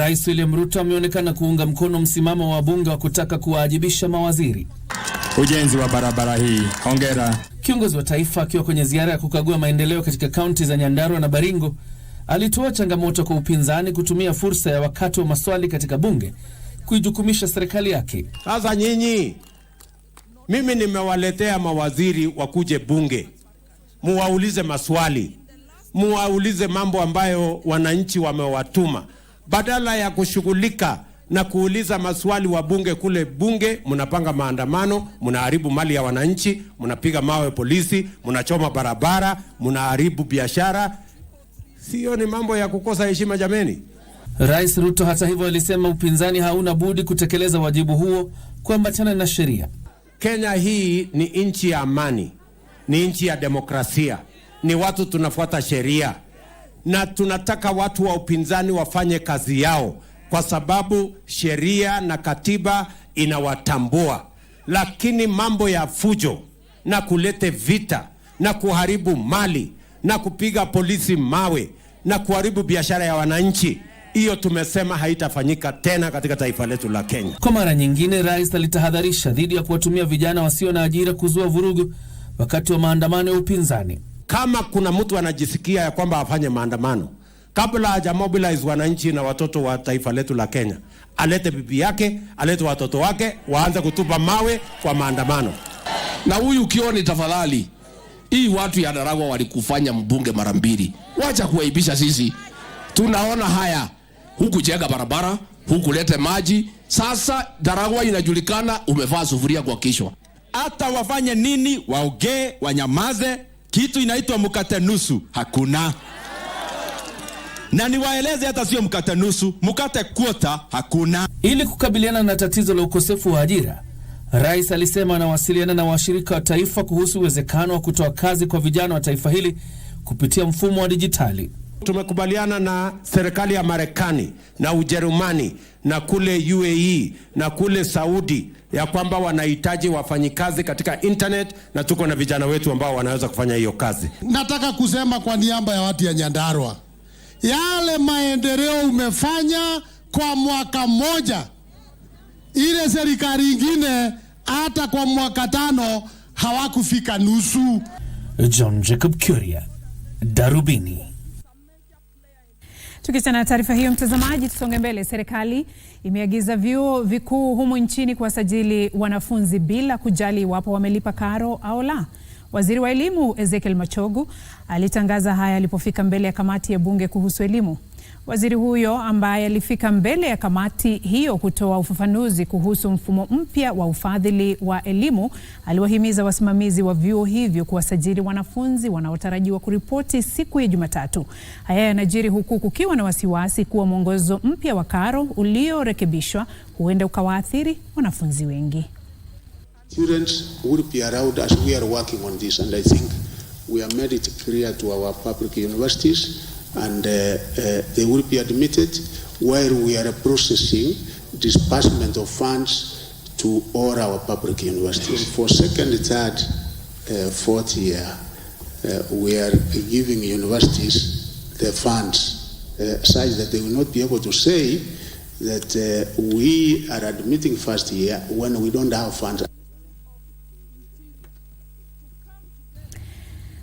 Rais William Ruto ameonekana kuunga mkono msimamo wa wabunge wa kutaka kuwaajibisha mawaziri. Ujenzi wa barabara hii, hongera. Kiongozi wa taifa akiwa kwenye ziara ya kukagua maendeleo katika kaunti za Nyandarua na Baringo alitoa changamoto kwa upinzani kutumia fursa ya wakati wa maswali katika bunge kuijukumisha serikali yake. Sasa nyinyi, mimi nimewaletea mawaziri wakuje bunge, muwaulize maswali, muwaulize mambo ambayo wananchi wamewatuma, badala ya kushughulika na kuuliza maswali wa bunge. Kule bunge mnapanga maandamano, mnaharibu mali ya wananchi, mnapiga mawe polisi, mnachoma barabara, mnaharibu biashara. Sio ni mambo ya kukosa heshima jameni. Rais Ruto hata hivyo alisema upinzani hauna budi kutekeleza wajibu huo kuambatana na sheria. Kenya hii ni nchi ya amani, ni nchi ya demokrasia, ni watu tunafuata sheria, na tunataka watu wa upinzani wafanye kazi yao kwa sababu sheria na katiba inawatambua. Lakini mambo ya fujo na kulete vita na kuharibu mali na kupiga polisi mawe na kuharibu biashara ya wananchi, hiyo tumesema haitafanyika tena katika taifa letu la Kenya. Kwa mara nyingine, rais alitahadharisha dhidi ya kuwatumia vijana wasio na ajira kuzua vurugu wakati wa maandamano ya upinzani. Kama kuna mtu anajisikia ya kwamba afanye maandamano, kabla haja mobilize wananchi na watoto wa taifa letu la Kenya, alete bibi yake, alete watoto wake, waanze kutupa mawe kwa maandamano. Na huyu ukioni tafadhali, hii watu ya Daragwa walikufanya mbunge mara mbili. Wacha kuaibisha sisi. Tunaona haya. Huku jenga barabara, huku lete maji. Sasa Daragwa inajulikana umevaa sufuria kwa kichwa. Hata wafanye nini, waongee, wanyamaze, kitu inaitwa mkate nusu hakuna. Na niwaeleze hata sio mkate nusu, mkate kwota hakuna. Ili kukabiliana na tatizo la ukosefu wa ajira, rais alisema anawasiliana na washirika wa taifa kuhusu uwezekano wa kutoa kazi kwa vijana wa taifa hili kupitia mfumo wa dijitali. Tumekubaliana na serikali ya Marekani na Ujerumani na kule UAE na kule Saudi ya kwamba wanahitaji wafanyikazi katika internet, na tuko na vijana wetu ambao wanaweza kufanya hiyo kazi. Nataka kusema kwa niaba ya watu ya Nyandarua, yale maendeleo umefanya kwa mwaka mmoja, ile serikali ingine hata kwa mwaka 5 hawakufika nusu. John Jacob Kuria, Darubini. Tukiachana na taarifa hiyo, mtazamaji, tusonge mbele. Serikali imeagiza vyuo vikuu humu nchini kuwasajili wanafunzi bila kujali iwapo wamelipa karo au la. Waziri wa elimu Ezekiel Machogu alitangaza haya alipofika mbele ya kamati ya bunge kuhusu elimu. Waziri huyo ambaye alifika mbele ya kamati hiyo kutoa ufafanuzi kuhusu mfumo mpya wa ufadhili wa elimu, aliwahimiza wasimamizi wa vyuo hivyo kuwasajili wanafunzi wanaotarajiwa kuripoti siku ya Jumatatu. Haya yanajiri huku kukiwa na wasiwasi kuwa mwongozo mpya wa karo uliorekebishwa huenda ukawaathiri wanafunzi wengi. Students will be around as we are working on this, and I think we have made it clear to our public universities, and they will be admitted while we are processing disbursement of funds to all our public universities. For second, third, fourth year, we are giving universities the funds such that they will not be able to say that we are admitting first year when we don't have funds.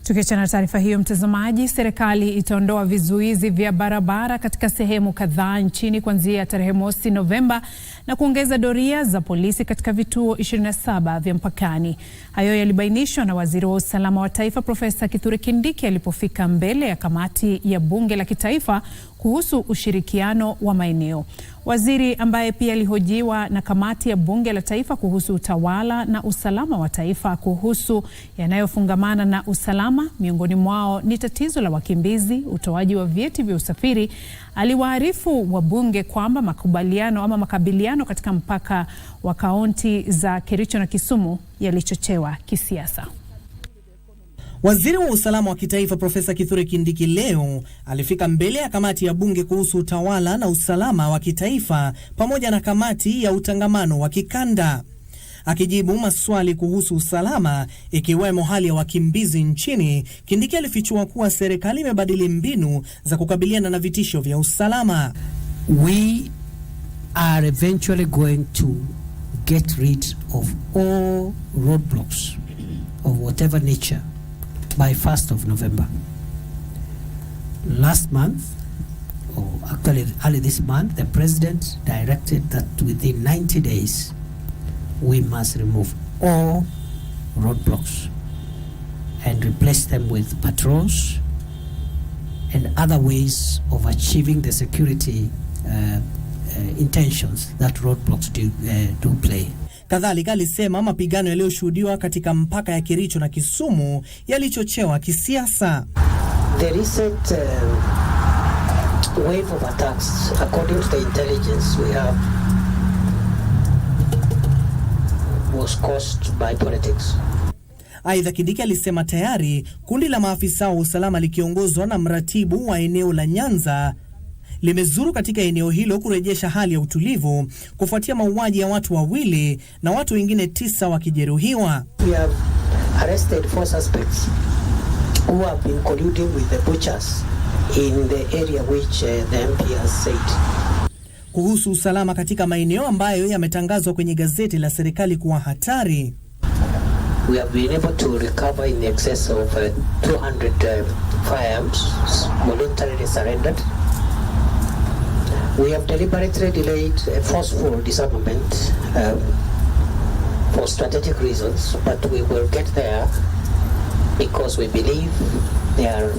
Tukiachana na taarifa hiyo, mtazamaji, serikali itaondoa vizuizi vya barabara katika sehemu kadhaa nchini kuanzia tarehe mosi Novemba na kuongeza doria za polisi katika vituo 27 vya mpakani. Hayo yalibainishwa na waziri wa usalama wa taifa Profesa Kithure Kindiki alipofika mbele ya kamati ya bunge la kitaifa kuhusu ushirikiano wa maeneo. Waziri ambaye pia alihojiwa na kamati ya bunge la taifa kuhusu utawala na usalama wa taifa kuhusu yanayofungamana na usalama, miongoni mwao ni tatizo la wakimbizi, utoaji wa vyeti vya usafiri, aliwaarifu wabunge kwamba makabiliano katika mpaka wa kaunti za Kericho na Kisumu yalichochewa kisiasa. Waziri wa usalama wa kitaifa Profesa Kithure Kindiki leo alifika mbele ya kamati ya bunge kuhusu utawala na usalama wa kitaifa pamoja na kamati ya utangamano wa kikanda. Akijibu maswali kuhusu usalama ikiwemo hali ya wakimbizi nchini, Kindiki alifichua kuwa serikali imebadili mbinu za kukabiliana na vitisho vya usalama. we are eventually going to get rid of all roadblocks of whatever nature by 1st of November. Last month, or actually early this month, the president directed that within 90 days, we must remove all roadblocks and replace them with patrols and other ways of achieving the security intentions that roadblocks do play. Kadhalika alisema mapigano yaliyoshuhudiwa katika mpaka ya Kericho na Kisumu yalichochewa kisiasa. The recent wave of attacks, according to the intelligence we have, was caused by politics. Aidha, Kindiki alisema tayari kundi la maafisa wa usalama likiongozwa na mratibu wa eneo la Nyanza limezuru katika eneo hilo kurejesha hali ya utulivu kufuatia mauaji ya watu wawili na watu wengine 9 wakijeruhiwa. We have arrested 4 suspects who have been colluding with the butchers in the area which the MP has said. Kuhusu usalama katika maeneo ambayo yametangazwa kwenye gazeti la serikali kuwa hatari, we have been able to recover in excess of 200 firearms voluntarily surrendered. We have deliberately delayed forceful disarmament for strategic reasons, but we will get there because we believe there are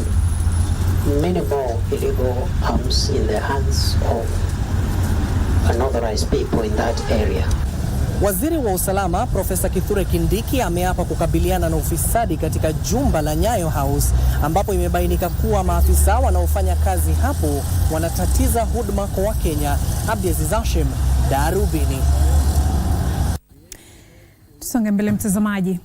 many more illegal arms in the hands of unauthorized people in that area. Waziri wa usalama Profesa Kithure Kindiki ameapa kukabiliana na ufisadi katika jumba la Nyayo House, ambapo imebainika kuwa maafisa wanaofanya kazi hapo wanatatiza huduma kwa Wakenya. Aviation, Darubini. Tusonge mbele mtazamaji.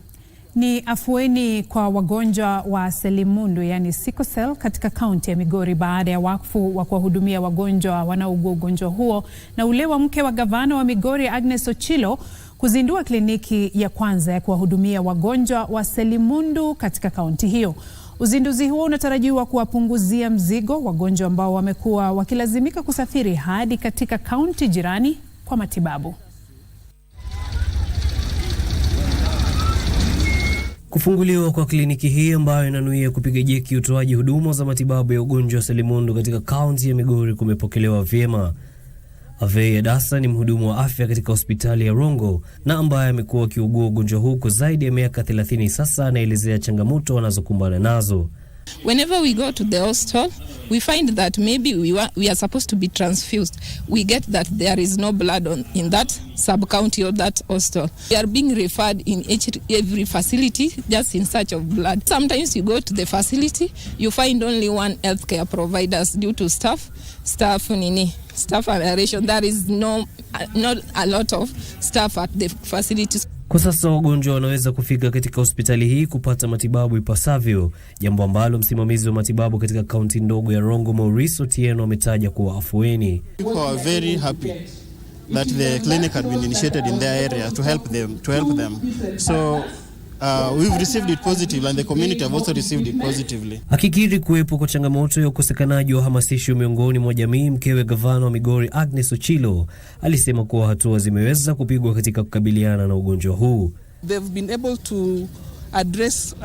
Ni afueni kwa wagonjwa wa selimundu yani sickle cell katika kaunti ya Migori baada ya wakfu wa kuwahudumia wagonjwa wanaougua ugonjwa huo na ule wa mke wa gavana wa Migori Agnes Ochilo kuzindua kliniki ya kwanza ya kuwahudumia wagonjwa wa selimundu katika kaunti hiyo. Uzinduzi huo unatarajiwa kuwapunguzia mzigo wagonjwa ambao wamekuwa wakilazimika kusafiri hadi katika kaunti jirani kwa matibabu. Kufunguliwa kwa kliniki hii ambayo inanuia kupiga jeki utoaji huduma za matibabu ya ugonjwa wa selimundu katika kaunti ya Migori kumepokelewa vyema. Avei Adasa ni mhudumu wa afya katika hospitali ya Rongo na ambaye amekuwa akiugua ugonjwa huu kwa zaidi ya miaka 30 sasa, anaelezea changamoto wanazokumbana nazo. Whenever we go to the hospital, we find that maybe we are supposed to be transfused. We get that there is no blood in that sub-county or that hospital. We are being referred in every facility just in search of blood. Sometimes you go to the facility, you find only one healthcare provider due to staff aviation. There is not a lot of staff at the facilities. Kwa sasa wagonjwa wanaweza kufika katika hospitali hii kupata matibabu ipasavyo, jambo ambalo msimamizi wa matibabu katika kaunti ndogo ya Rongo Maurice Otieno ametaja kuwa afueni. People are very happy that the clinic had been initiated in their area to help them. So we've received it positively and the community have also received it positively. Akikiri kuwepo kwa changamoto ya ukosekanaji wa hamasisho miongoni mwa jamii, mkewe gavana wa Migori Agnes Ochilo alisema kuwa hatua zimeweza kupigwa katika kukabiliana na ugonjwa huu. They've been able to address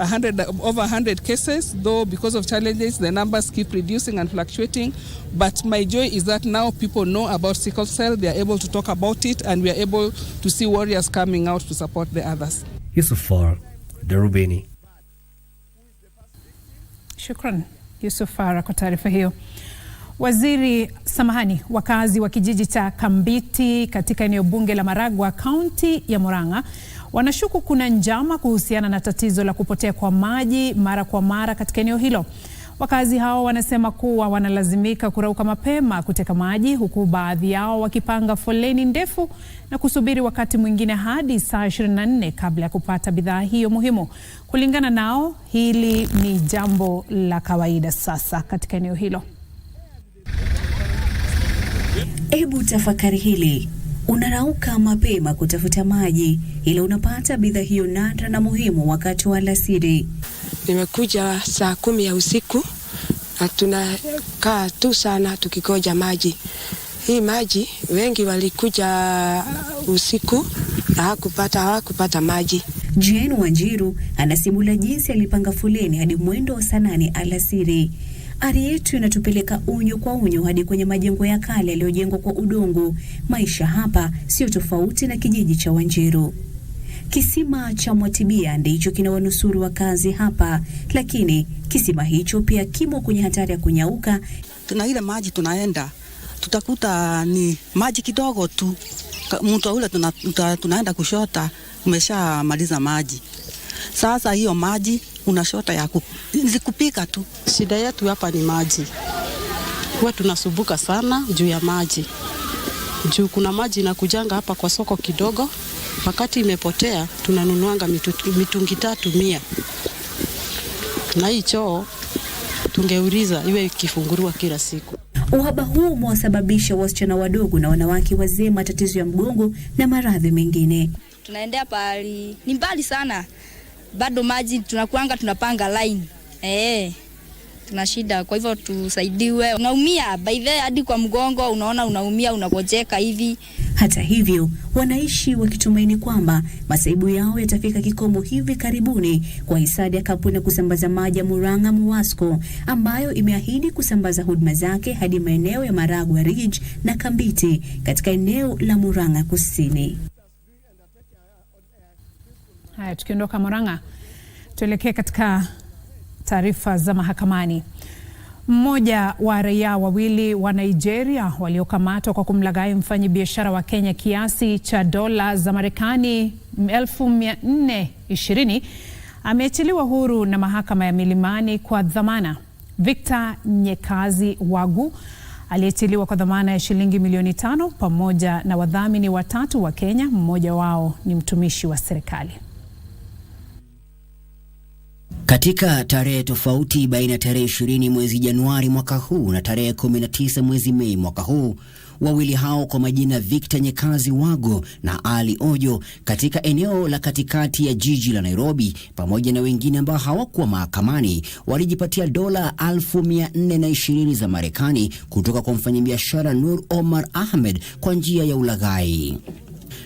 over 100 cases, though because of challenges the numbers keep reducing and fluctuating, but my joy is that now people know about sickle cell, they are able to talk about it, and we are able to see warriors coming out to support the others. Yusufar, Darubini. Shukran Yusufara kwa taarifa hiyo. Wakazi wa kijiji cha Kambiti katika eneo bunge la Maragwa, kaunti ya Murang'a, wanashuku kuna njama kuhusiana na tatizo la kupotea kwa maji mara kwa mara katika eneo hilo. Wakazi hao wanasema kuwa wanalazimika kurauka mapema kuteka maji, huku baadhi yao wakipanga foleni ndefu na kusubiri wakati mwingine hadi saa 24 kabla ya kupata bidhaa hiyo muhimu. Kulingana nao, hili ni jambo la kawaida sasa katika eneo hilo. Ebu tafakari hili. Unarauka mapema kutafuta maji ila unapata bidhaa hiyo nadra na muhimu wakati wa alasiri. Nimekuja saa 10 ya usiku na tunakaa tu sana tukigoja maji. hii maji, wengi walikuja usiku na hawakupata maji. Jane Wanjiru anasimula jinsi alipanga foleni hadi mwendo wa saa 8 alasiri. Ari yetu inatupeleka unyo kwa unyo hadi kwenye majengo ya kale yaliyojengwa kwa udongo. Maisha hapa sio tofauti na kijiji cha Wanjiru. Kisima cha Mwatibia ndicho kinawanusuru wakazi hapa, lakini kisima hicho pia kimo kwenye hatari ya kunyauka. Tuna ile maji tunaenda, tutakuta ni maji kidogo tu. Mto ule tunaenda kushota umeshamaliza maji. Sasa hiyo maji unashota ni kupika tu. Shida yetu hapa ni maji. Huwa tunasumbuka sana juu ya maji. Juu kuna maji inakujanga hapa kwa soko kidogo. Wakati imepotea tunanunuanga mitungi 300. Na hii choo tungeuliza iwe ikifungurua kila siku. Uhaba huu umewasababisha wasichana wadogo na wanawake wazee matatizo ya mgongo na maradhi mengine. Tunaendea pali ni mbali sana. Bado maji tunapanga line. Tuna shida, kwa hivyo tusaidiwe. Unaumia by the hadi kwa mgongo, unaona unaumia, unapojeka hivi. Hata hivyo, wanaishi wakitumaini kwamba masaibu yao yatafika kikomo hivi karibuni kwa hisani ya kampuni ya kusambaza maji ya Murang'a Muwasco, ambayo imeahidi kusambaza huduma zake hadi maeneo ya Maragwa Ridge na Kambiti katika eneo la Murang'a Kusini. Haya, tukiondoka Murang'a, tuelekee katika taarifa za mahakamani. Mmoja wa raia wawili wa Nigeria waliokamatwa kwa kumlaghai mfanyabiashara wa Kenya kiasi cha dola za Marekani 420 ameachiliwa huru na mahakama ya Milimani kwa dhamana. Victor Nyekazi Wagu aliachiliwa kwa dhamana ya shilingi milioni 5 pamoja na wadhamini 3 wa Kenya, mmoja wao ni mtumishi wa serikali. Katika tarehe tofauti baina ya tarehe 20 mwezi Januari mwaka huu na tarehe 19 mwezi Mei mwaka huu, wawili hao kwa majina Victor Nyekazi Wago na Ali Ojo katika eneo la katikati ya jiji la Nairobi, pamoja na wengine ambao hawakuwa mahakamani, walijipatia dola 420 za Marekani kutoka kwa mfanyabiashara Nur Omar Ahmed kwa njia ya ulaghai.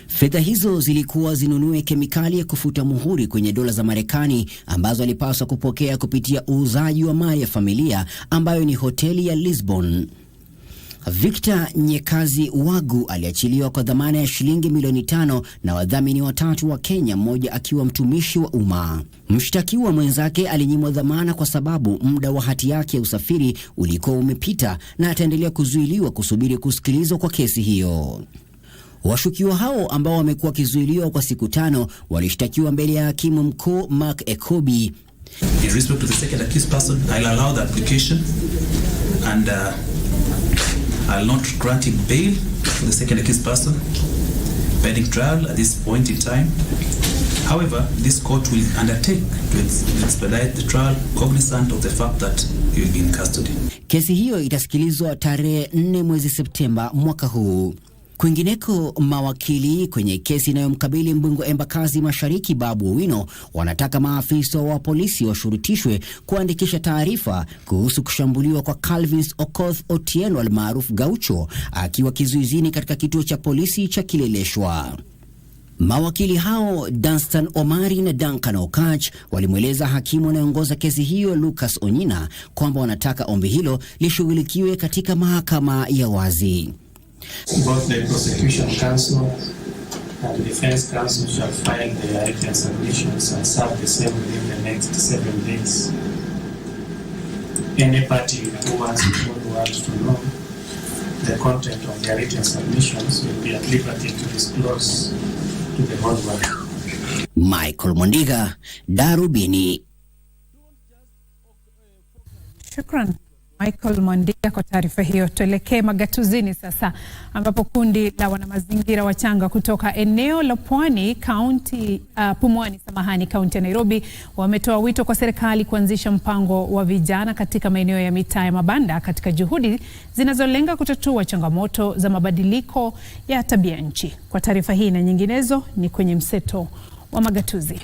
Fedha hizo zilikuwa zinunue kemikali ya kufuta muhuri kwenye dola za Marekani ambazo alipaswa kupokea kupitia uuzaji wa mali ya familia ambayo ni hoteli ya Lisbon. Victor Nyekazi Wagu aliachiliwa kwa dhamana ya shilingi milioni 5 na wadhamini 3 wa Kenya, mmoja akiwa mtumishi wa umma. Mshtakiwa mwenzake alinyimwa dhamana kwa sababu muda wa hati yake ya usafiri ulikuwa umepita na ataendelea kuzuiliwa kusubiri kusikilizwa kwa kesi hiyo. Washukiwa hao ambao wamekuwa kizuiliwa kwa siku 5 walishtakiwa mbele ya hakimu mkuu Mark Ekobi. In respect to the second accused person, I'll allow the application and I'll not grant him bail for the second accused person pending trial at this point in time. However, this court will undertake to expedite the trial cognizant of the fact that he will be in custody. Kesi hiyo itasikilizwa tarehe 4 mwezi Septemba mwaka huu. Kwingineko, mawakili kwenye kesi inayomkabili mbunge wa Embakasi Mashariki Babu Owino wanataka maafisa wa polisi washurutishwe kuandikisha taarifa kuhusu kushambuliwa kwa Calvins Okoth Otieno almaarufu Gaucho akiwa kizuizini katika kituo cha polisi cha Kileleshwa. Mawakili hao Dunstan Omari na Duncan Okach walimweleza hakimu anayeongoza kesi hiyo Lucas Onyina kwamba wanataka ombi hilo lishughulikiwe katika mahakama ya wazi. Both the prosecution counsel and the defense counsel shall file their written submissions and serve the same within the next 7 days. Any party who wants to know the content of their written submissions will be at liberty to disclose to the whole world. Michael Mondiga, Darubini. Shukran Michael Mondiga kwa taarifa hiyo. Tuelekee magatuzini sasa, ambapo kundi la wanamazingira wachanga kutoka eneo la Pwani Pumwani kaunti ya Nairobi wametoa wito kwa serikali kuanzisha mpango wa vijana katika maeneo ya mitaa ya mabanda katika juhudi zinazolenga kutatua changamoto za mabadiliko ya tabia nchi. Kwa taarifa hii na nyinginezo ni kwenye mseto wa magatuzi.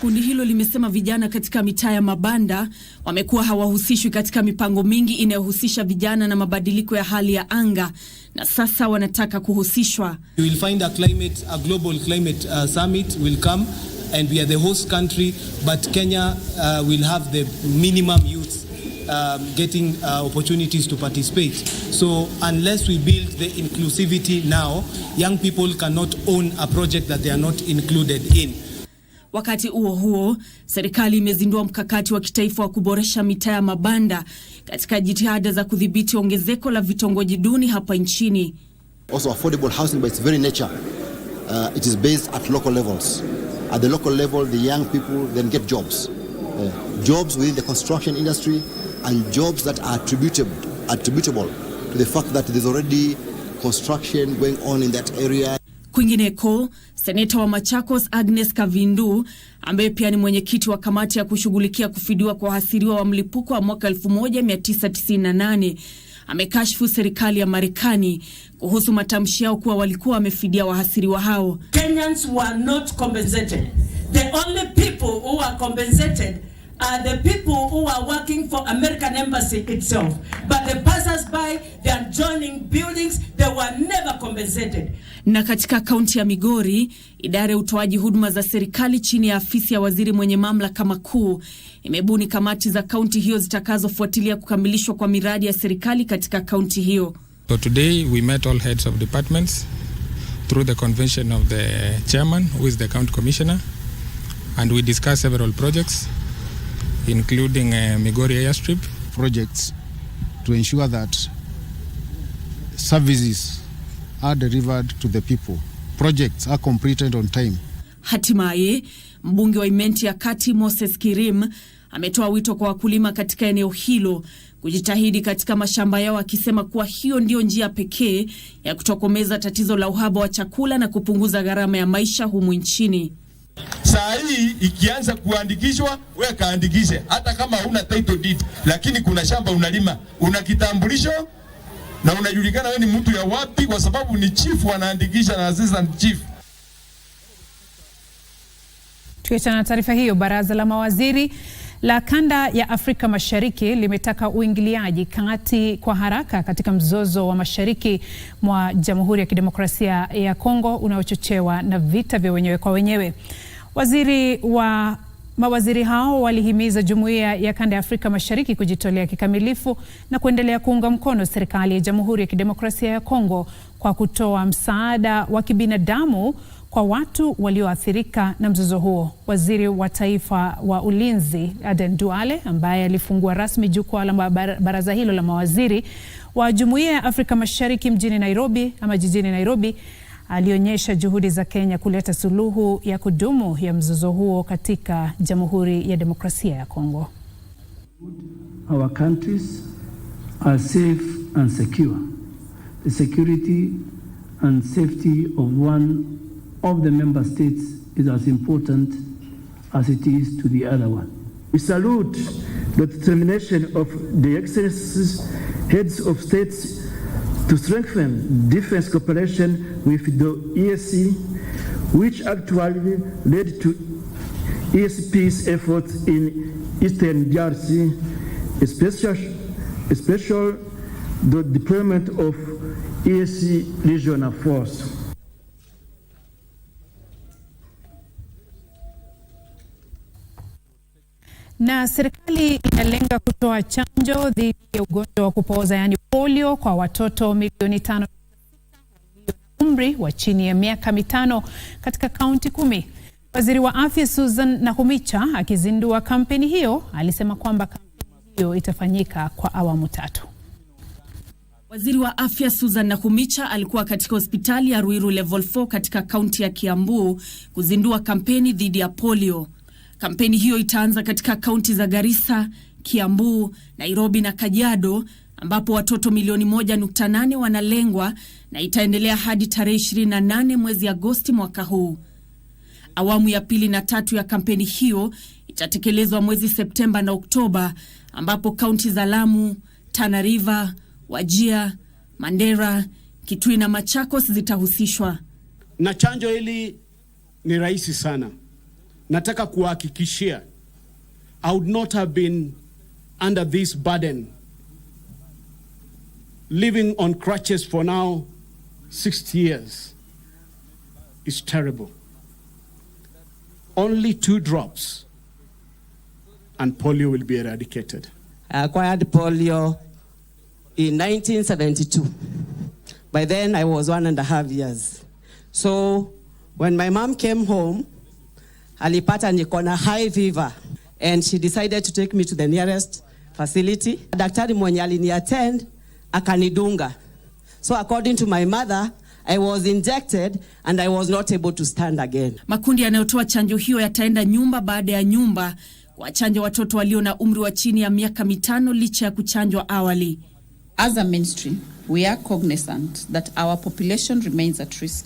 Kundi hilo limesema vijana katika mitaa ya mabanda wamekuwa hawahusishwi katika mipango mingi inayohusisha vijana na mabadiliko ya hali ya anga, na sasa wanataka kuhusishwa. You will find a global climate summit will come and we are the host country, but Kenya will have the minimum youth getting opportunities to participate. So unless we build the inclusivity now, young people cannot own a project that they are not included in. Wakati huo, serikali imezindua mkakati wa kitaifa wa kuboresha mitaa ya mabanda katika jitihada za kudhibiti ongezeko la vitongoji duni hapa nchini. Also affordable housing by its very nature, it is based at local levels. At the local level, the young people then get jobs. Jobs within the construction industry and jobs that are attributable to the fact that there's already construction going on in that area. Kwingineko, seneta wa Machakos Agnes Kavindu, ambaye pia ni mwenyekiti wa kamati ya kushughulikia kufidiwa kwa wahasiriwa wa mlipuko wa mwaka 1998, amekashifu serikali ya Marekani kuhusu matamshi yao kuwa walikuwa wamefidia wahasiriwa hao. Kenyans were not compensated. The only people who are compensated are the people who are working for American Embassy itself. But the passers-by, the adjoining buildings, they were never compensated. Na katika kaunti ya Migori, idara ya utoaji huduma za serikali chini ya afisi ya waziri mwenye mamlaka makuu imebuni kamati za kaunti hiyo zitakazofuatilia kukamilishwa kwa miradi ya serikali katika kaunti hiyo. So today we met all heads of departments through the convention of the chairman, who is the county commissioner, and we discussed several projects, including Migori airstrip projects, to ensure that services are delivered to the people. Projects are completed on time. Hatimaye, mbunge wa Imenti ya Kati Moses Kirim ametoa wito kwa wakulima katika eneo hilo kujitahidi katika mashamba yao, akisema kuwa hiyo ndio njia pekee ya kutokomeza tatizo la uhaba wa chakula na kupunguza gharama ya maisha humu nchini. Saa hii ikianza kuandikishwa, wewe kaandikishe hata kama huna title deed, lakini kuna shamba unalima, una kitambulisho na unajulikana wewe ni mtu ya wapi, kwa sababu ni chief wanaandikisha na assistant chief. Tukiachana na taarifa hiyo, baraza la mawaziri la kanda ya Afrika Mashariki limetaka uingiliaji kati kwa haraka katika mzozo wa mashariki mwa Jamhuri ya Kidemokrasia ya Kongo unaochochewa na vita vya wenyewe kwa wenyewe. Mawaziri hao walihimiza Jumuiya ya Kanda ya Afrika Mashariki kujitolea kikamilifu na kuendelea kuunga mkono serikali ya Jamhuri ya Kidemokrasia ya Kongo kwa kutoa msaada wa kibinadamu kwa watu walioathirika na mzozo huo. Waziri wa Taifa wa Ulinzi Aden Duale, ambaye alifungua rasmi jukwaa la baraza hilo la mawaziri wa Jumuiya ya Afrika Mashariki jijini Nairobi, alionyesha juhudi za Kenya kuleta suluhu ya kudumu ya mzozo huo katika Jamhuri ya Demokrasia ya Kongo. Our countries are safe and secure. The security and safety of one of the member states is as important as it is to the other one. We salute the determination of the Excellencies, heads of states, to strengthen defense cooperation with the EAC, which actually led to EACP's efforts in Eastern DRC, especially the deployment of EAC regional force. Na serikali inalenga kutoa chanjo dhidi ya ugonjwa wa kupooza yani polio kwa watoto milioni 5 walio na umri wa chini ya miaka 5 katika kaunti 10. Waziri wa Afya Susan Nakhumicha akizindua kampeni hiyo alisema kwamba kampeni hiyo itafanyika kwa awamu 3. Waziri wa Afya Susan Nakhumicha alikuwa katika hospitali ya Ruiru Level 4 katika kaunti ya Kiambu kuzindua kampeni dhidi ya polio. Kampeni hiyo itaanza katika kaunti za Garissa, Kiambu, Nairobi na Kajiado, ambapo watoto milioni 1.8 wanalengwa, na itaendelea hadi tarehe 28 mwezi Agosti mwaka huu. Awamu ya 2 na 3 ya kampeni hiyo itatekelezwa mwezi Septemba na Oktoba, ambapo kaunti za Lamu, Tana River, Wajir, Mandera, Kitui na Machakos zitahusishwa. Na chanjo hili ni rahisi sana. nataka kuhakikishia I would not have been under this burden, living on crutches for now 60 years. Is terrible. Only 2 drops and polio will be eradicated. I acquired polio in 1972. By then I was 1.5 years. So when my mom came home, alipata niko na high fever and she decided to take me to the nearest facility. Daktari mwenye aliniattend akanidunga. So according to my mother, I was injected and I was not able to stand again. Makundi yanayotoa chanjo hiyo yataenda nyumba baada ya nyumba kuwachanja watoto walio na umri wa chini ya miaka 5 licha ya kuchanjwa awali. As a ministry, we are cognizant that our population remains at risk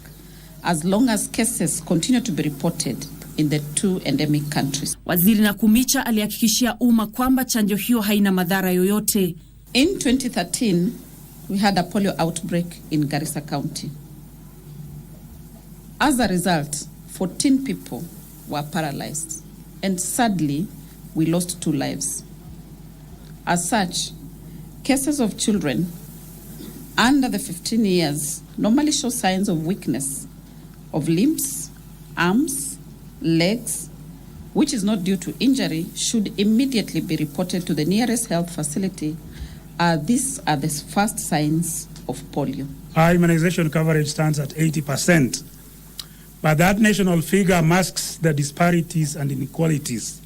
as long as cases continue to be reported in the 2 endemic countries. Waziri Nakumicha alihakikishia umma kwamba chanjo hiyo haina madhara yoyote. In 2013, we had a polio outbreak in Garissa County. As a result, 14 people were paralyzed, and sadly, we lost 2 lives. As such, cases of children under the 15 years normally show signs of weakness of limbs, arms, legs, which is not due to injury, should immediately be reported to the nearest health facility. These are the first signs of polio. Our immunization coverage stands at 80%, but that national figure masks the disparities and inequalities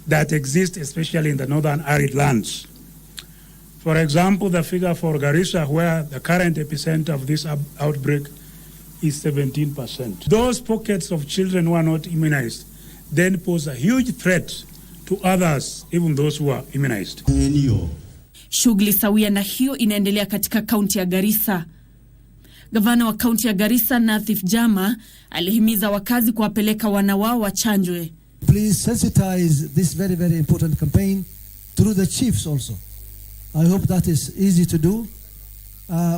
that exist, especially in the northern arid lands. For example, the figure for Garissa, where the current epicenter of this outbreak is 17%. Those pockets of children who are not immunized then pose a huge threat to others, even those who are immunized. Shughuli sawia na hiyo inaendelea katika kaunti ya Garissa. Gavana wa kaunti ya Garissa, Nathif Jama, alihimiza wakazi kuwapeleka wana wao wachanjwe. Please sensitize this very, very important campaign through the chiefs also. I hope that is easy to do.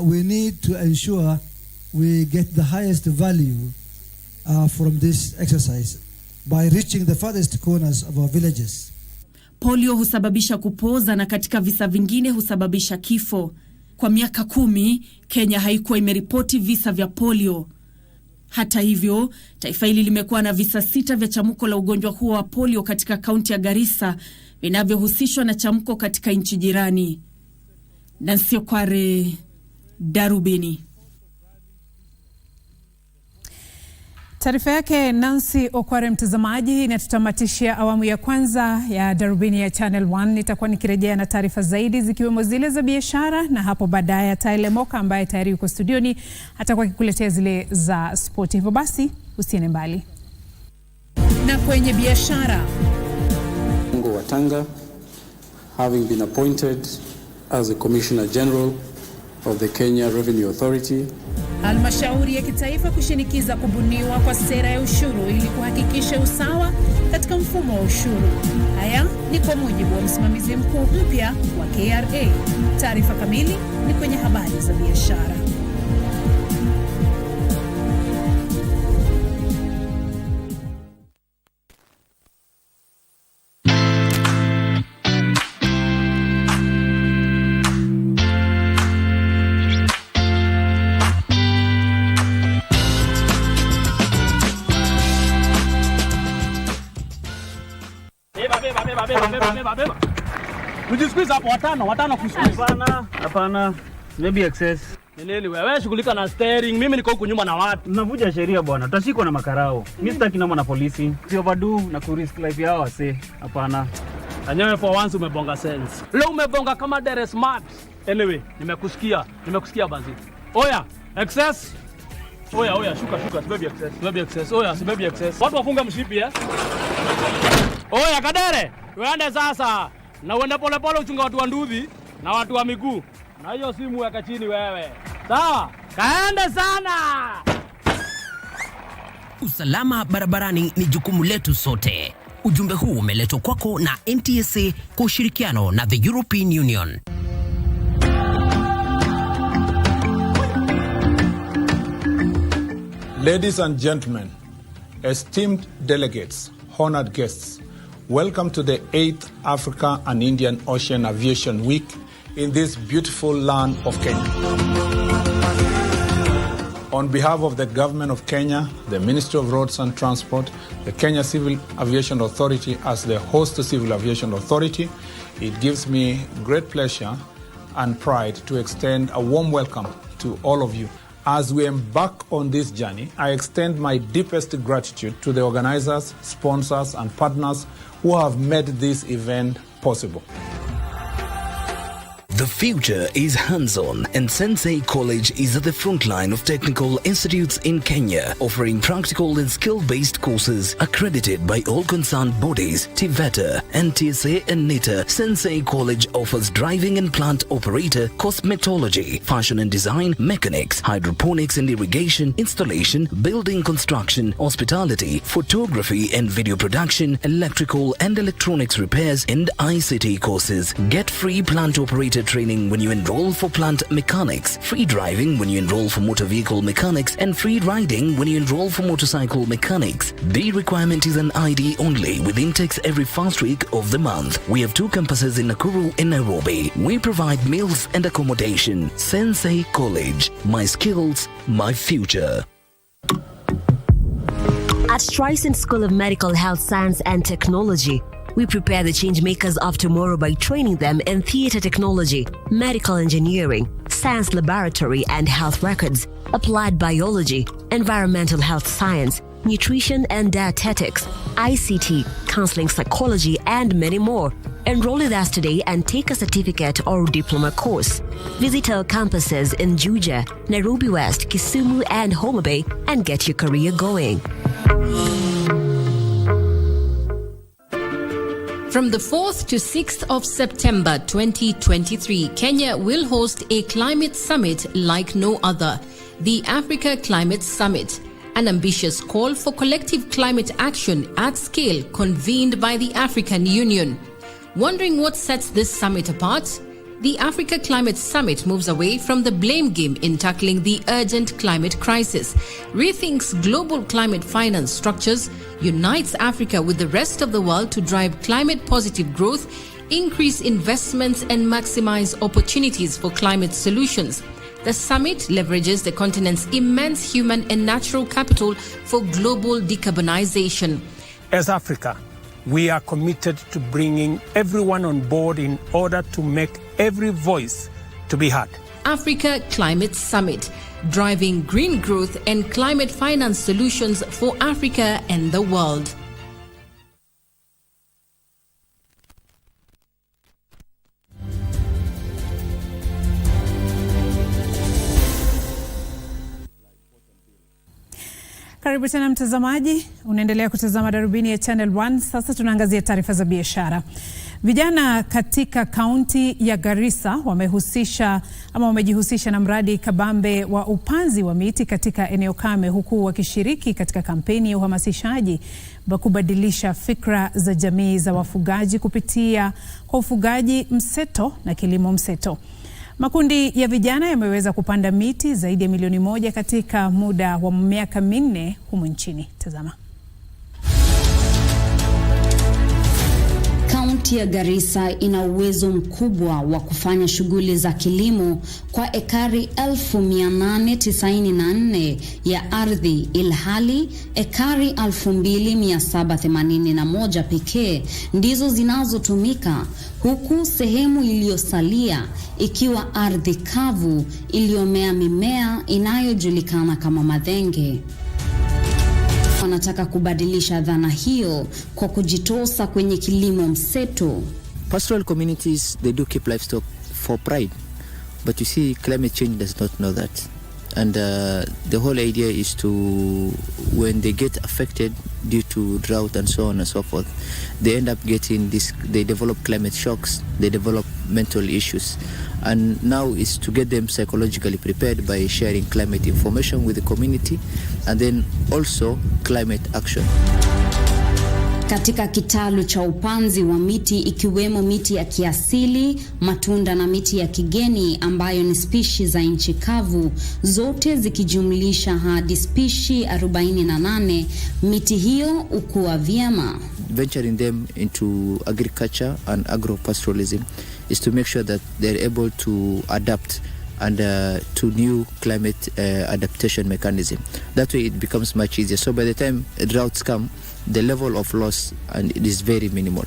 We need to ensure we get the highest value from this exercise by reaching the farthest corners of our villages. Polio husababisha kupoza na katika visa vingine husababisha kifo. Kwa miaka 10, Kenya haikuwa imeripoti visa vya polio. Hata hivyo, taifa hili limekuwa na visa 6 vya chamuko la ugonjwa huo wa polio katika kaunti ya Garissa vinavyohusishwa na chamuko katika nchi jirani. Nancy Okware, Darubini. Taarifa yake Nancy Okware, mtazamaji, inatutamatishia awamu ya kwanza ya Darubini ya Channel 1. Nitakuwa nikirejea na taarifa zaidi zikiwemo zile za biashara, na hapo baadaye Tyler Moka ambaye tayari yuko studioni atakuwa akikuletea zile za sport. Hivyo basi usiende mbali. Na kwenye biashara, Mungo Watanga, having been appointed as the Commissioner General of the Kenya Revenue Authority. Halmashauri ya kitaifa kushinikiza kubuniwa kwa sera ya ushuru ili kuhakikisha usawa katika mfumo wa ushuru. Haya ni kwa mujibu wa msimamizi mkuu mpya wa KRA. Taarifa kamili ni kwenye habari za biashara. Kujisqueeze hapo watano kusqueeze. Hapana. Maybe excess. Nini wewe shughulika na steering, mimi niko huku nyuma na watu. Tunavuja sheria bwana. Tutashikwa na makarao. Mimi sitaki noma na polisi. Si overdo na kurisk life yao wase. Hapana. Anyewe for once umebonga sense. Leo umebonga kama dere smart. Anyway, nimekusikia banzi. Oya, excess. Oya, shuka, baby excess. Oya, si baby excess. Watu wafunga mshipi Oya Kadere, uende sasa. Na uende pole uchunga watu wa nduthi na watu wa miguu. Na hiyo simu weka chini wewe. Sawa? Kaende sana. Usalama barabarani ni jukumu letu sote. Ujumbe huu umeletwa kwako na NTSA kwa ushirikiano na the European Union. Ladies and gentlemen, esteemed delegates, honored guests, welcome to the 8th Africa and Indian Ocean Aviation Week in this beautiful land of Kenya. On behalf of the Government of Kenya, the Ministry of Roads and Transport, the Kenya Civil Aviation Authority as the host Civil Aviation Authority, it gives me great pleasure and pride to extend a warm welcome to all of you. As we embark on this journey, I extend my deepest gratitude to the organizers, sponsors, and partners who have made this event possible. The future is hands-on, and Sensei College is at the front line of technical institutes in Kenya, offering practical and skill-based courses accredited by all concerned bodies, TVETA, NTSA and NITA. Sensei College offers driving and plant operator, cosmetology, fashion and design, mechanics, hydroponics and irrigation, installation, building construction, hospitality, photography and video production, electrical and electronics repairs, and ICT courses. Get free plant operator training when you enroll for plant mechanics, free driving when you enroll for motor vehicle mechanics, and free riding when you enroll for motorcycle mechanics. The requirement is an ID only, with intakes every first week of the month. We have 2 campuses in Nakuru and Nairobi. We provide meals and accommodation. Sensei College. My skills, my future. At Streisand School of Medical Health Science and Technology, we prepare the change makers of tomorrow by training them in theater technology, medical engineering, science laboratory and health records, applied biology, environmental health science, nutrition and dietetics, ICT, counseling psychology, and many more. Enroll with us today and take a certificate or diploma course. Visit our campuses in Juja, Nairobi West, Kisumu, and Homa Bay and get your career going. From the 4th to 6th of September 2023, Kenya will host a climate summit like no other, the Africa Climate Summit, an ambitious call for collective climate action at scale convened by the African Union. Wondering what sets this summit apart? The Africa Climate Summit moves away from the blame game in tackling the urgent climate crisis, rethinks global climate finance structures, unites Africa with the rest of the world to drive climate-positive growth, increase investments and maximize opportunities for climate solutions. The summit leverages the continent's immense human and natural capital for global decarbonization. As Africa, we are committed to bringing everyone on board in order to make every voice to be heard. Africa Climate Summit, driving green growth and climate finance solutions for Africa and the world. Karibu tena mtazamaji, unaendelea kutazama Darubini ya Channel 1. Sasa tunaangazia taarifa za biashara. Vijana katika kaunti ya Garissa wamejihusisha na mradi kabambe wa upanzi wa miti katika eneo kame, huku wakishiriki katika kampeni ya uhamasishaji wa kubadilisha fikra za jamii za wafugaji kupitia kwa ufugaji mseto na kilimo mseto. Makundi ya vijana yameweza kupanda miti zaidi ya milioni 1 katika muda wa miaka 4 humu nchini. Tazama. Kaunti ya Garissa ina uwezo mkubwa wa kufanya shughuli za kilimo kwa ekari 1894 ya ardhi, ilhali ekari 2781 pekee ndizo zinazotumika, huku sehemu iliyosalia ikiwa ardhi kavu iliyomea mimea inayojulikana kama madhenge. Wanataka kubadilisha dhana hiyo kwa kujitosa kwenye kilimo mseto. Pastoral communities, they do keep livestock for pride, but you see climate change does not know that. And the whole idea is to, when they get affected due to drought and so on and so forth, they end up getting this, they develop climate shocks, they develop mental issues. And now is to get them psychologically prepared by sharing climate information with the community and then also climate action. Katika kitalu cha upanzi wa miti ikiwemo miti ya kiasili, matunda na miti ya kigeni ambayo ni spishi za nchi kavu, zote zikijumlisha hadi spishi 48, miti hiyo ukua vyema. Venturing them into agriculture and agro-pastoralism is to make sure that they're able to adapt and to new climate adaptation mechanism. That way it becomes much easier. So by the time droughts come, the level of loss and it is very minimal.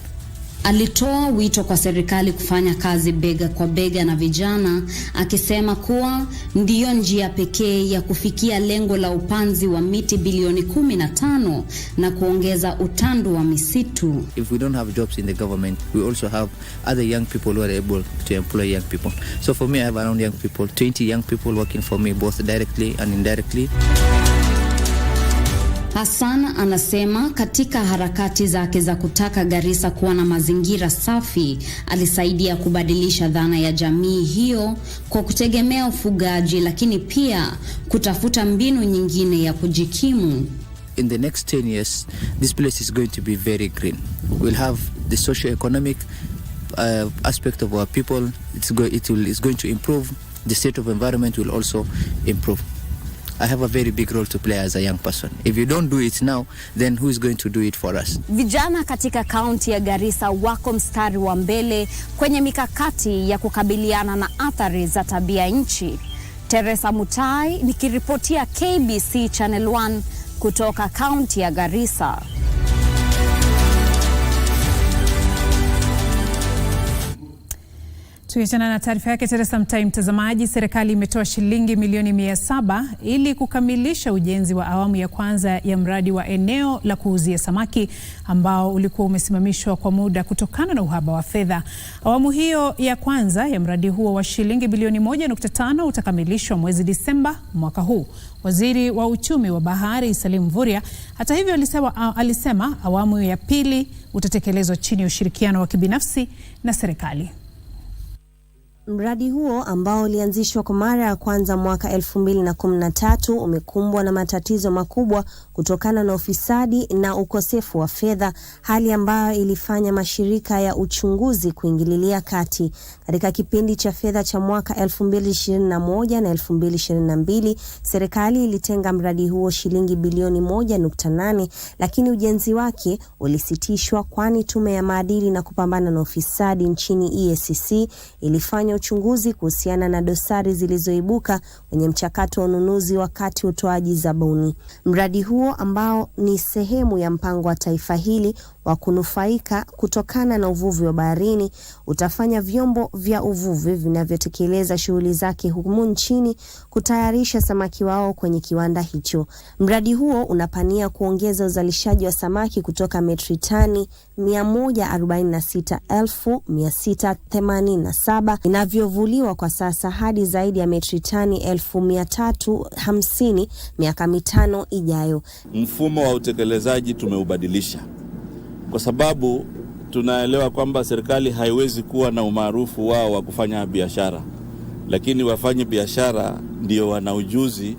Alitoa wito kwa serikali kufanya kazi bega kwa bega na vijana, akisema kuwa ndiyo njia pekee ya kufikia lengo la upanzi wa miti bilioni 15 na kuongeza utandu wa misitu. If we don't have jobs in the government, we also have other young people who are able to employ young people. So for me, I have around young people, 20 young people working for me both directly and indirectly. Hassan anasema katika harakati zake za kutaka Garissa kuwa na mazingira safi, alisaidia kubadilisha dhana ya jamii hiyo kwa kutegemea ufugaji, lakini pia kutafuta mbinu nyingine ya kujikimu. In the next 10 years, this place is going to be very green. We'll have the socio-economic aspect of our people. It's going to improve. The state of environment will also improve. I have a very big role to play as a young person. If you don't do it now, then who is going to do it for us? Vijana katika kaunti ya Garissa wako mstari wa mbele kwenye mikakati ya kukabiliana na athari za tabia nchi. Teresa Mutai nikiripotia KBC Channel 1 kutoka kaunti ya Garissa. Tukiachana na taarifa yake Teresa Mutai, mtazamaji, serikali imetoa shilingi milioni 700 ili kukamilisha ujenzi wa awamu ya kwanza ya mradi wa eneo la kuuzia samaki ambao ulikuwa umesimamishwa kwa muda kutokana na uhaba wa fedha. Awamu hiyo ya kwanza ya mradi huo wa shilingi bilioni 1.5 utakamilishwa mwezi Disemba mwaka huu. Waziri wa uchumi wa bahari Salim Mvurya hata hivyo alisema awamu ya pili utatekelezwa chini ya ushirikiano wa kibinafsi na serikali. Mradi huo ambao ulianzishwa kwa mara ya kwanza mwaka 2013 umekumbwa na matatizo makubwa kutokana na ufisadi na ukosefu wa fedha, hali ambayo ilifanya mashirika ya uchunguzi kuingililia kati. Katika kipindi cha fedha cha mwaka 2021 na 2022, serikali ilitenga mradi huo shilingi bilioni 1.8, lakini ujenzi wake ulisitishwa kwani tume ya maadili na kupambana na ufisadi nchini EACC ilifanya uchunguzi kuhusiana na dosari zilizoibuka kwenye mchakato wa ununuzi wakati wa utoaji zabuni. Mradi huo ambao ni sehemu ya mpango wa taifa hili wa kunufaika kutokana na uvuvi wa baharini utafanya vyombo vya uvuvi vinavyotekeleza shughuli zake humu nchini kutayarisha samaki wao kwenye kiwanda hicho. Mradi huo unapania kuongeza uzalishaji wa samaki kutoka metric tani 146,687 inavyovuliwa kwa sasa hadi zaidi ya metric tani 1,350 miaka 5 ijayo. Mfumo wa utekelezaji tumeubadilisha kwa sababu tunaelewa kwamba serikali haiwezi kuwa na umaarufu wao wa kufanya biashara, lakini wafanye biashara ndio wana ujuzi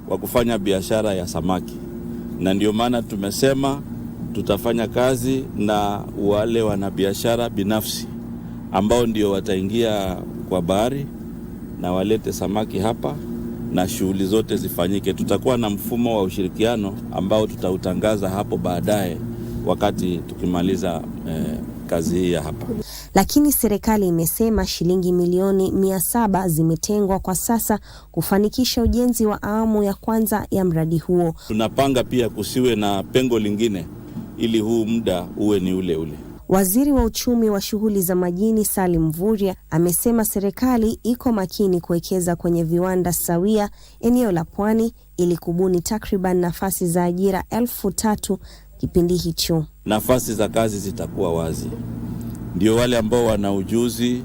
wa kufanya biashara ya samaki, na ndio maana tumesema tutafanya kazi na wale wanabiashara binafsi ambao ndio wataingia kwa bahari na walete samaki hapa na shughuli zote zifanyike. Tutakuwa na mfumo wa ushirikiano ambao tutautangaza hapo baadaye wakati tukimaliza kazi hii ya hapa. Lakini serikali imesema shilingi milioni 700 zimetengwa kwa sasa kufanikisha ujenzi wa awamu ya kwanza ya mradi huo. Tunapanga pia kusiwe na pengo lingine ili huu muda uwe ni ule ule. Waziri wa uchumi wa shughuli za majini Salim Mvurya amesema serikali iko makini kuwekeza kwenye viwanda sawia eneo la pwani ili kubuni takriban nafasi za ajira 3,000 kipindi hicho. Nafasi za kazi zitakuwa wazi. Ndio wale ambao wana ujuzi,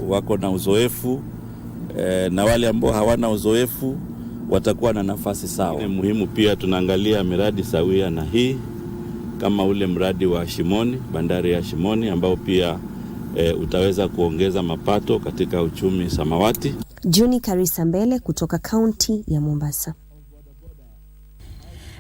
wako na uzoefu, na wale ambao hawana uzoefu watakuwa na nafasi sawa. Ni muhimu pia tunaangalia miradi sawia na hii kama ule mradi wa Shimoni, bandari ya Shimoni ambao pia utaweza kuongeza mapato katika uchumi samawati. Juni Karisa Mbele kutoka kaunti ya Mombasa.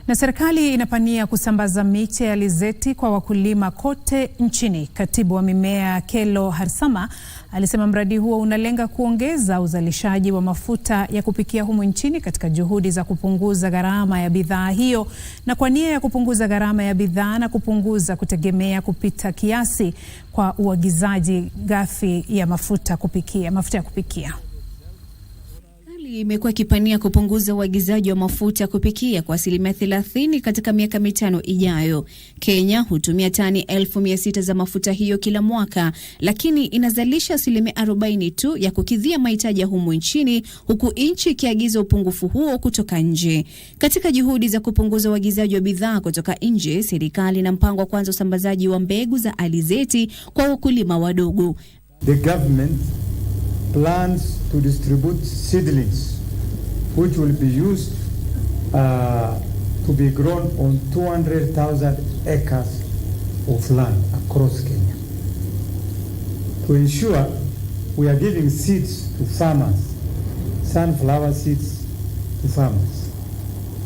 Na serikali inapania kusambaza miche ya alizeti kwa wakulima kote nchini. Katibu wa mimea Kelo Harsama alisema mradi huo unalenga kuongeza uzalishaji wa mafuta ya kupikia humu nchini katika juhudi za kupunguza gharama ya bidhaa hiyo, na kwa nia ya kupunguza gharama ya bidhaa na kupunguza kutegemea kupita kiasi kwa uagizaji ghafi ya mafuta ya kupikia. Imekuwa ikipania kupunguza uagizaji wa mafuta ya kupikia kwa 30% katika miaka 5 ijayo. Kenya hutumia tani 1,600 za mafuta hiyo kila mwaka, lakini inazalisha 40% tu ya kukidhia mahitaji ya humu nchini, huku nchi ikiagiza upungufu huo kutoka nje. Katika juhudi za kupunguza uagizaji wa bidhaa kutoka nje, serikali ina mpango wa kuanza usambazaji wa mbegu za alizeti kwa wakulima wadogo. The government plans to distribute seedlings which will be used to be grown on 200,000 acres of land across Kenya. To ensure we are giving seeds to farmers, sunflower seeds to farmers.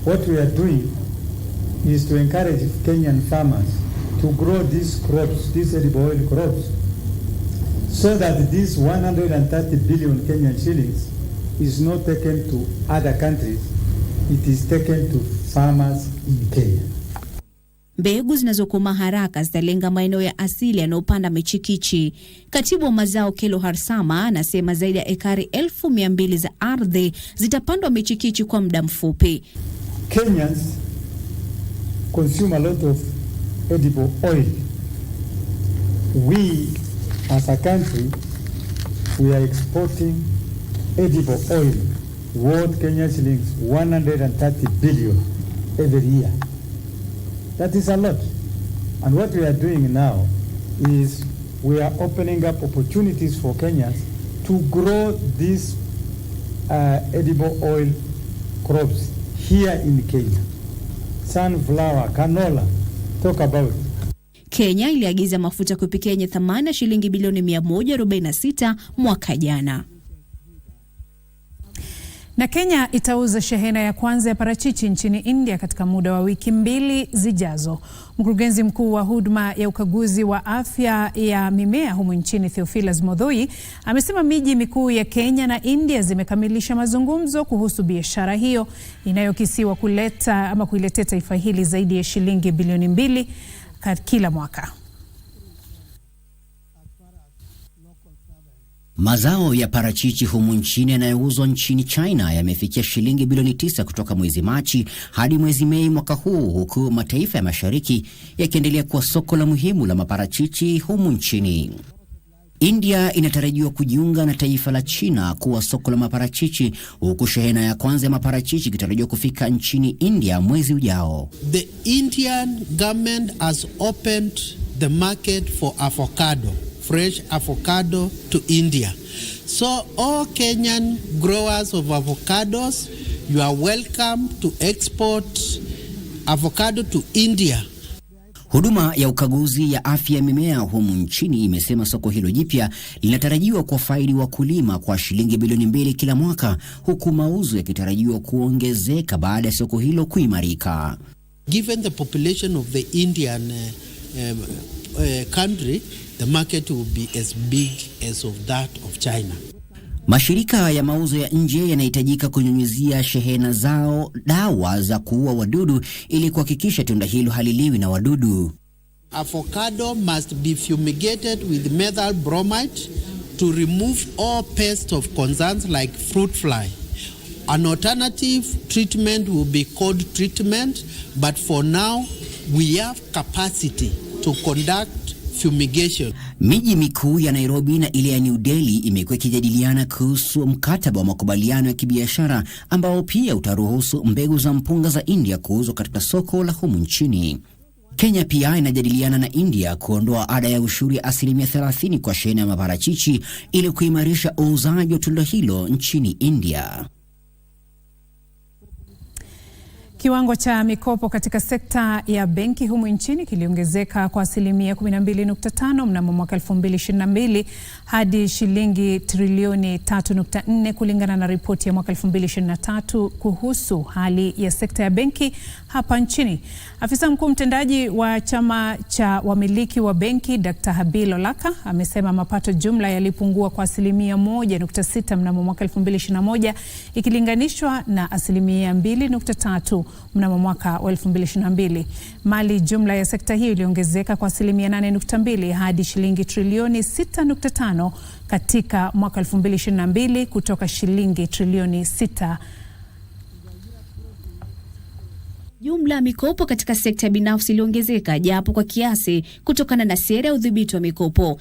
What we are doing is to encourage Kenyan farmers to grow these crops, these edible oil crops, so that this 130 billion Kenyan shillings is not taken to other countries, it is taken to farmers in Kenya. Mbegu zinazokomaa haraka zitalenga maeneo ya asili yanayopanda michikichi. Katibu wa mazao Kelo Harsama anasema zaidi ya ekari 1,200 za ardhi zitapandwa michikichi kwa muda mfupi. Kenyans consume a lot of edible oil. We as a country, we are exporting edible oil worth Kenyan shillings 130 billion every year. That is a lot. And what we are doing now is we are opening up opportunities for Kenyans to grow these edible oil crops here in Kenya. Sunflower, canola, talk about. Kenya iliagiza mafuta kupikia yenye thamani ya shilingi bilioni 146 mwaka jana. Na Kenya itauza shehena ya kwanza ya parachichi nchini India katika muda wa wiki 2 zijazo. Mkurugenzi mkuu wa huduma ya ukaguzi wa afya ya mimea humu nchini Theophilus Modhoi amesema miji mikuu ya Kenya na India zimekamilisha mazungumzo kuhusu biashara hiyo inayokisiwa kuiletea taifa hili zaidi ya shilingi bilioni 2 kila mwaka. Mazao ya parachichi humu nchini yanayouzwa nchini China yamefikia shilingi bilioni 9 kutoka mwezi Machi hadi mwezi Mei mwaka huu, huku mataifa ya mashariki yakiendelea kuwa soko la muhimu la maparachichi humu nchini. India inatarajiwa kujiunga na taifa la China kuwa soko la maparachichi, huku shehena ya kwanza ya maparachichi ikitarajiwa kufika nchini India mwezi ujao. The Indian government has opened the market for avocado, fresh avocado to India. So all Kenyan growers of avocados, you are welcome to export avocado to India. Huduma ya ukaguzi ya afya ya mimea humu nchini imesema soko hilo jipya linatarajiwa kuwafaidi wakulima kwa shilingi bilioni 2 kila mwaka, huku mauzo yakitarajiwa kuongezeka baada ya soko hilo kuimarika. Given the population of the Indian country, the market will be as big as of that of China. Mashirika ya mauzo ya nje yanahitajika kunyunyizia shehena zao dawa za kuua wadudu ili kuhakikisha tunda hilo haliliwi na wadudu. Avocado must be fumigated with methyl bromide to remove all pests of concerns like fruit fly. An alternative treatment will be cold treatment, but for now we have capacity to conduct fumigation. Miji mikuu ya Nairobi na ile ya New Delhi imekuwa ikijadiliana kuhusu mkataba wa makubaliano ya kibiashara ambao pia utaruhusu mbegu za mpunga za India kuuzwa katika soko la humu nchini. Kenya pia inajadiliana na India kuondoa ada ya ushuru ya 30% kwa shehena ya maparachichi ili kuimarisha uuzaji wa tunda hilo nchini India. Kiwango cha mikopo katika sekta ya benki humu nchini kiliongezeka kwa asilimia 12.5 mnamo mwaka 2022 hadi shilingi trilioni 3.4 kulingana na ripoti ya mwaka 2023 kuhusu hali ya sekta ya benki hapa nchini. Afisa mkuu mtendaji wa chama cha wamiliki wa benki Dr. Habil Olaka amesema mapato jumla yalipungua kwa asilimia 1.6 mnamo mwaka 2021 ikilinganishwa na asilimia 2.3 mnamo mwaka wa 2022. Mali jumla ya sekta hiyo iliongezeka kwa asilimia 8.2 hadi shilingi trilioni 6.5 katika mwaka 2022 kutoka shilingi trilioni 6. Jumla ya mikopo katika sekta binafsi iliongezeka japo kwa kiasi kutokana na sera ya udhibiti wa mikopo.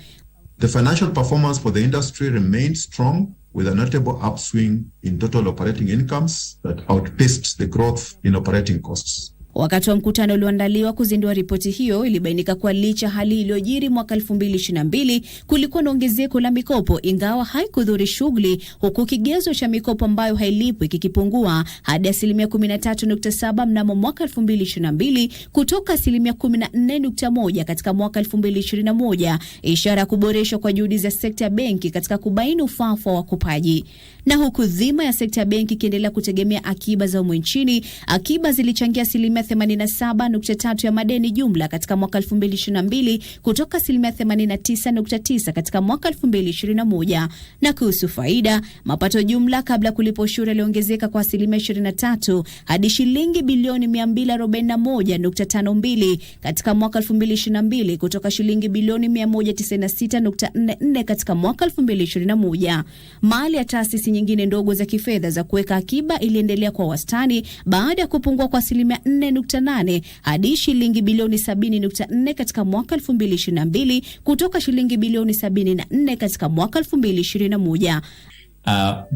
The financial performance for the industry remained strong with a notable upswing in total operating incomes that outpaced the growth in operating costs. Wakati wa mkutano ulioandaliwa kuzindua ripoti hiyo, ilibainika kuwa licha hali iliyojiri mwaka 2022 kulikuwa na ongezeko la mikopo ingawa haikudhuri shughuli, huku kigezo cha mikopo ambayo hailipwi kikipungua hadi asilimia 13.7 mnamo mwaka 2022 kutoka asilimia 14.1 katika mwaka 2021, ishara ya kuboreshwa kwa juhudi za sekta ya benki katika kubaini ufafa wa wakopaji. Na huku dhima ya sekta ya benki ikiendelea kutegemea akiba za humu nchini, akiba zilichangia asilimia 87.3 ya madeni jumla katika mwaka 2022 kutoka asilimia 89.9 katika mwaka 2021. Na kuhusu faida, mapato jumla kabla kulipa ushuru yaliongezeka kwa asilimia 23 hadi shilingi bilioni 241.52 katika mwaka 2022 kutoka shilingi bilioni 196.44 katika mwaka 2021. Mali ya taasisi nyingine ndogo za kifedha za kuweka akiba iliendelea kwa wastani baada ya kupungua kwa asilimia 4.8 hadi shilingi bilioni 70.4 katika mwaka 2022 kutoka shilingi bilioni 74 katika mwaka 2021.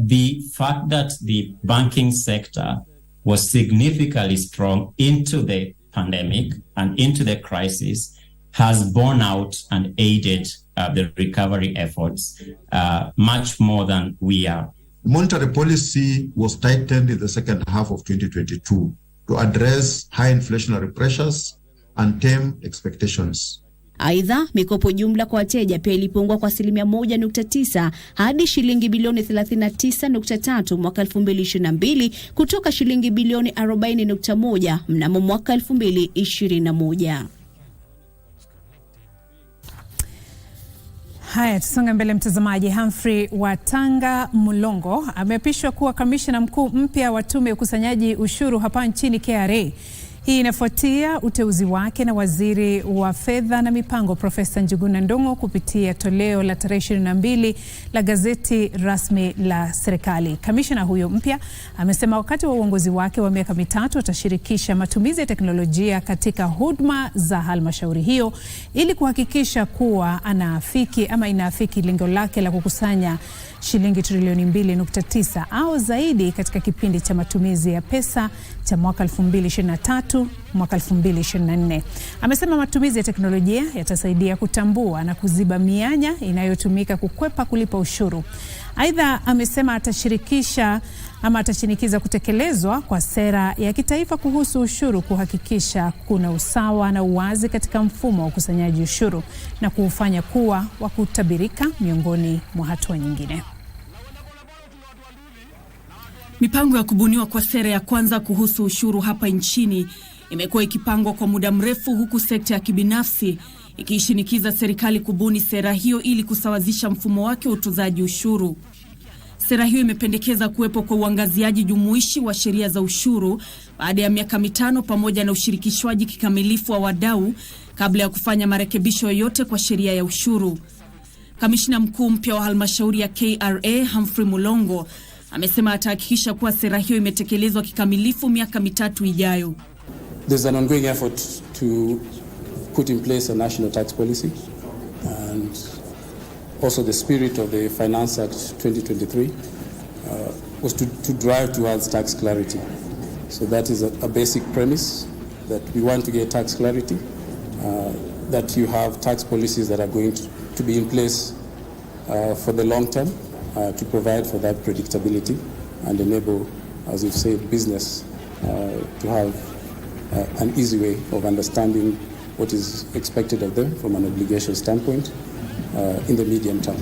The fact that the banking sector was significantly strong into the pandemic and into the crisis has borne out and aided the recovery efforts much more than we are. Monetary policy was tightened in the second half of 2022 to address high inflationary pressures and tame expectations. Aidha, mikopo jumla kwa wateja pia ilipungua kwa asilimia 1.9 hadi shilingi bilioni 39.3 mwaka 2022 kutoka shilingi bilioni 40.1 mnamo mwaka 2021. Haya, tusonge mbele mtazamaji. Humphrey Watanga Mulongo ameapishwa kuwa kamishna mkuu mpya wa tume ya ukusanyaji ushuru hapa nchini KRA. Hii inafuatia uteuzi wake na waziri wa fedha na mipango Profesa Njuguna Ndung'u kupitia toleo la tarehe 22 la gazeti rasmi la serikali. Kamishna huyo mpya amesema wakati wa uongozi wake wa miaka mitatu atashirikisha matumizi ya teknolojia katika huduma za halmashauri hiyo ili kuhakikisha kuwa inaafiki lengo lake la kukusanya shilingi trilioni 2.9 au zaidi katika kipindi cha matumizi ya pesa cha mwaka 2023 mwaka 2024. Amesema matumizi ya teknolojia yatasaidia kutambua na kuziba mianya inayotumika kukwepa kulipa ushuru. Aidha, amesema atashinikiza kutekelezwa kwa sera ya kitaifa kuhusu ushuru kuhakikisha kuna usawa na uwazi katika mfumo wa ukusanyaji ushuru na kuufanya kuwa wa kutabirika miongoni mwa hatua nyingine. Mipango ya kubuniwa kwa sera ya kwanza kuhusu ushuru hapa nchini imekuwa ikipangwa kwa muda mrefu, huku sekta ya kibinafsi ikishinikiza serikali kubuni sera hiyo ili kusawazisha mfumo wake wa utozaji ushuru. Sera hiyo imependekeza kuwepo kwa uangaziaji jumuishi wa sheria za ushuru baada ya miaka mitano pamoja na ushirikishwaji kikamilifu wa wadau kabla ya kufanya marekebisho yoyote kwa sheria ya ushuru. Kamishna mkuu mpya wa halmashauri ya KRA Humphrey Mulongo amesema atahakikisha kuwa sera hiyo imetekelezwa kikamilifu miaka mitatu ijayo. There's an ongoing effort to put in place a national tax policy, and also the spirit of the Finance Act 2023 was to drive towards tax clarity. So that is a basic premise, that we want to get tax clarity, that you have tax policies that are going to be in place for the long term, to provide for that predictability and enable, as you've said, business to have an easy way of understanding what is expected of them from an obligation standpoint in the medium term.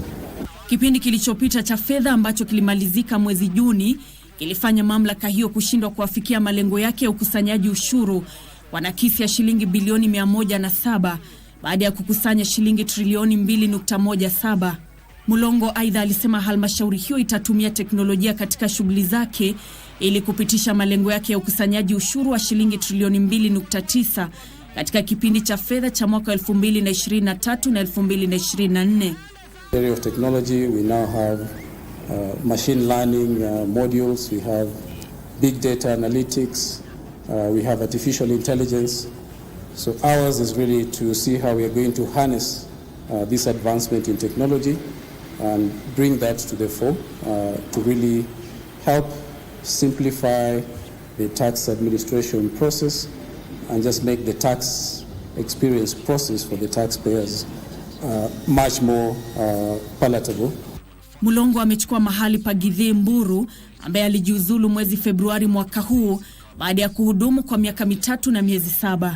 Kipindi kilichopita cha fedha ambacho kilimalizika mwezi Juni kilifanya mamlaka hiyo kushindwa kuafikia malengo yake ya ukusanyaji ushuru kwa nakisi ya shilingi bilioni 107 baada ya kukusanya shilingi trilioni 2.17. Mulongo aidha alisema halmashauri hiyo itatumia teknolojia katika shughuli zake ili kupitisha malengo yake ya ukusanyaji ushuru wa shilingi trilioni 2.9 katika kipindi cha fedha cha mwaka 2023 na 2024. Area of technology, we now have machine learning modules, we have big data analytics, we have artificial intelligence. So ours is really to see how we are going to harness this advancement in technology and bring that to the fore to really help simplify the tax administration process and just make the tax experience process for the taxpayers much more palatable. Mulongo amechukua mahali pa Githe Mburu ambaye alijiuzulu mwezi Februari mwaka huu baada ya kuhudumu kwa miaka 3 na miezi 7.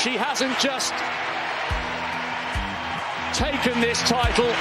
She hasn't just taken this title,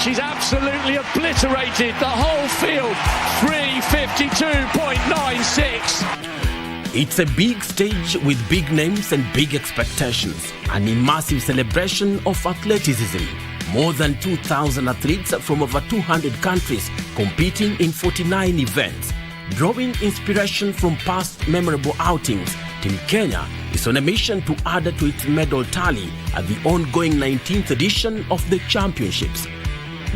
she's absolutely obliterated the whole field. 352.96. It's a big stage with big names and big expectations. An immersive celebration of athleticism. More than 2,000 athletes from over 200 countries competing in 49 events. Drawing inspiration from past memorable outings, Team Kenya is on a mission to add to its medal tally at the ongoing 19th edition of the championships.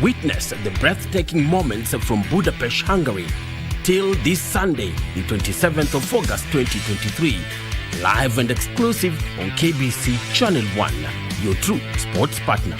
Witness the breathtaking moments from Budapest, Hungary, till this Sunday, the 27th of August 2023. Live and exclusive on KBC Channel 1, your true sports partner.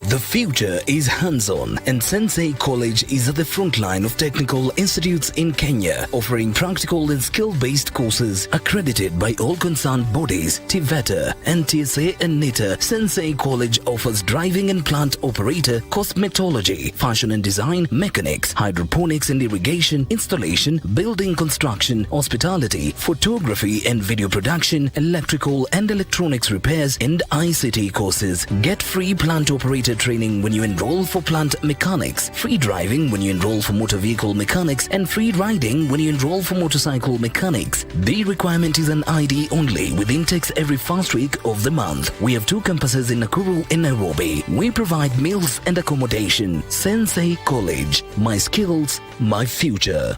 The future is hands-on, and Sensei College is at the front line of technical institutes in Kenya, offering practical and skill-based courses accredited by all concerned bodies, TVETA, NTSA and NITA. Sensei College offers driving and plant operator, cosmetology, fashion and design, mechanics, hydroponics and irrigation, installation, building construction, hospitality, photography and video production, electrical and electronics repairs, and ICT courses. Get free plant operator training when you enroll for plant mechanics, free driving when you enroll for motor vehicle mechanics, and free riding when you enroll for motorcycle mechanics. The requirement is an ID only, with intakes every first week of the month. We have 2 campuses in Nakuru and Nairobi. We provide meals and accommodation. Sensei College. My skills, my future.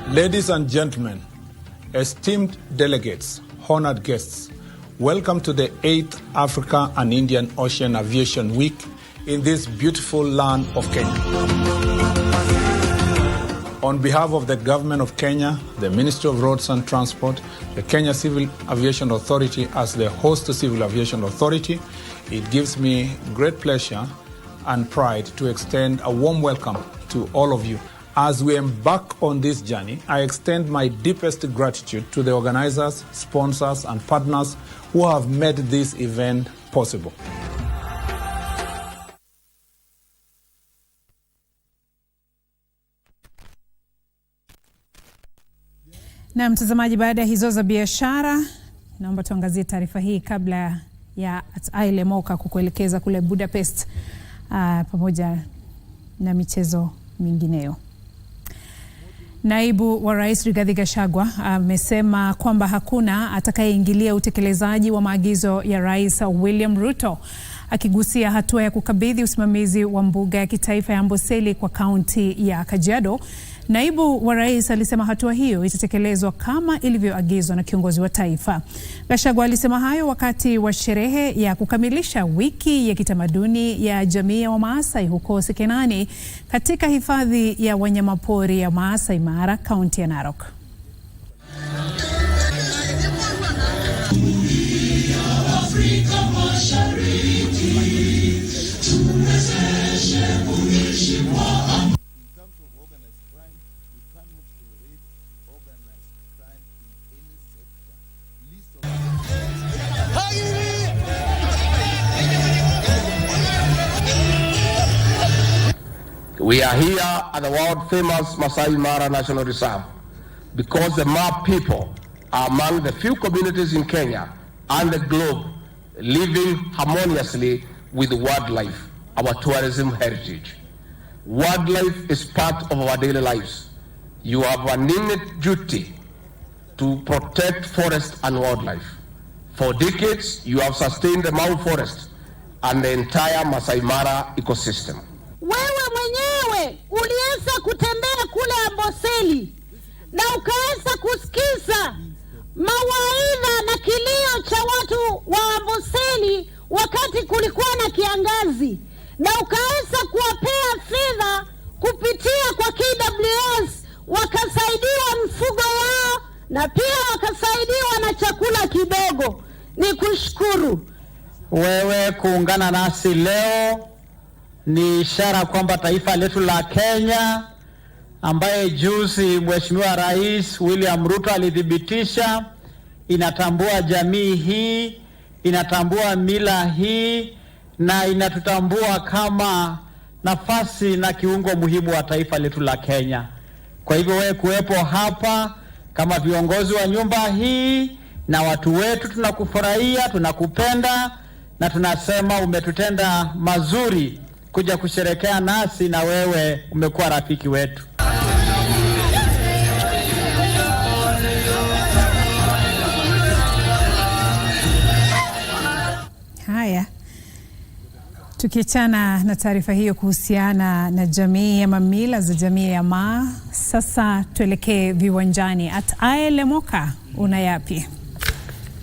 Ladies and gentlemen, esteemed delegates, honored guests, welcome to the 8th Africa and Indian Ocean Aviation Week in this beautiful land of Kenya. On behalf of the Government of Kenya, the Ministry of Roads and Transport, the Kenya Civil Aviation Authority as the host Civil Aviation Authority, it gives me great pleasure and pride to extend a warm welcome to all of you. As we embark on this journey, I extend my deepest gratitude to the organizers, sponsors, and partners who have made this event possible. Na mtazamaji, baada ya hizo za biashara, naomba tuangazie taarifa hii kabla ya Aile Moka kukuelekeza kule Budapest pamoja na michezo mingineyo. Naibu wa Rais Rigathi Gachagua amesema kwamba hakuna atakayeingilia utekelezaji wa maagizo ya Rais William Ruto. Akigusia hatua ya kukabidhi usimamizi wa mbuga ya kitaifa ya Amboseli kwa kaunti ya Kajiado, naibu wa rais alisema hatua hiyo itatekelezwa kama ilivyoagizwa na kiongozi wa taifa. Gachagua alisema hayo wakati wa sherehe ya kukamilisha wiki ya kitamaduni ya jamii ya Wamaasai huko Sekenani katika hifadhi ya wanyamapori ya Maasai Mara, kaunti ya Narok. We are here at the world-famous Masai Mara National Reserve because the Ma people are among the few communities in Kenya and the globe living harmoniously with wildlife, our tourism heritage. Wildlife is part of our daily lives. You have an innate duty to protect forest and wildlife. For decades, you have sustained the Mau forest and the entire Masai Mara ecosystem. Wewe mwenyewe uliweza kutembea kule Amboseli na ukaweza kusikiza mawaidha na kilio cha watu wa Amboseli wakati kulikuwa na kiangazi, na ukaweza kuwapea fedha kupitia kwa KWS, wakasaidiwa mfugo wao na pia wakasaidiwa na chakula kidogo. Ni kushukuru wewe kuungana nasi leo. Ni ishara kwamba taifa letu la Kenya, ambaye juzi Mheshimiwa Rais William Ruto alithibitisha, inatambua jamii hii, inatambua mila hii na inatutambua kama nafasi na kiungo muhimu wa taifa letu la Kenya. Kwa hivyo wewe kuwepo hapa kama viongozi wa nyumba hii na watu wetu, tunakufurahia, tunakupenda na tunasema umetutenda mazuri kuja kusherekea nasi, na wewe umekuwa rafiki wetu. Haya, tukiachana na taarifa hiyo kuhusiana na jamii ya mamila za jamii ya Maa, sasa tuelekee viwanjani. Lemoka, una yapi?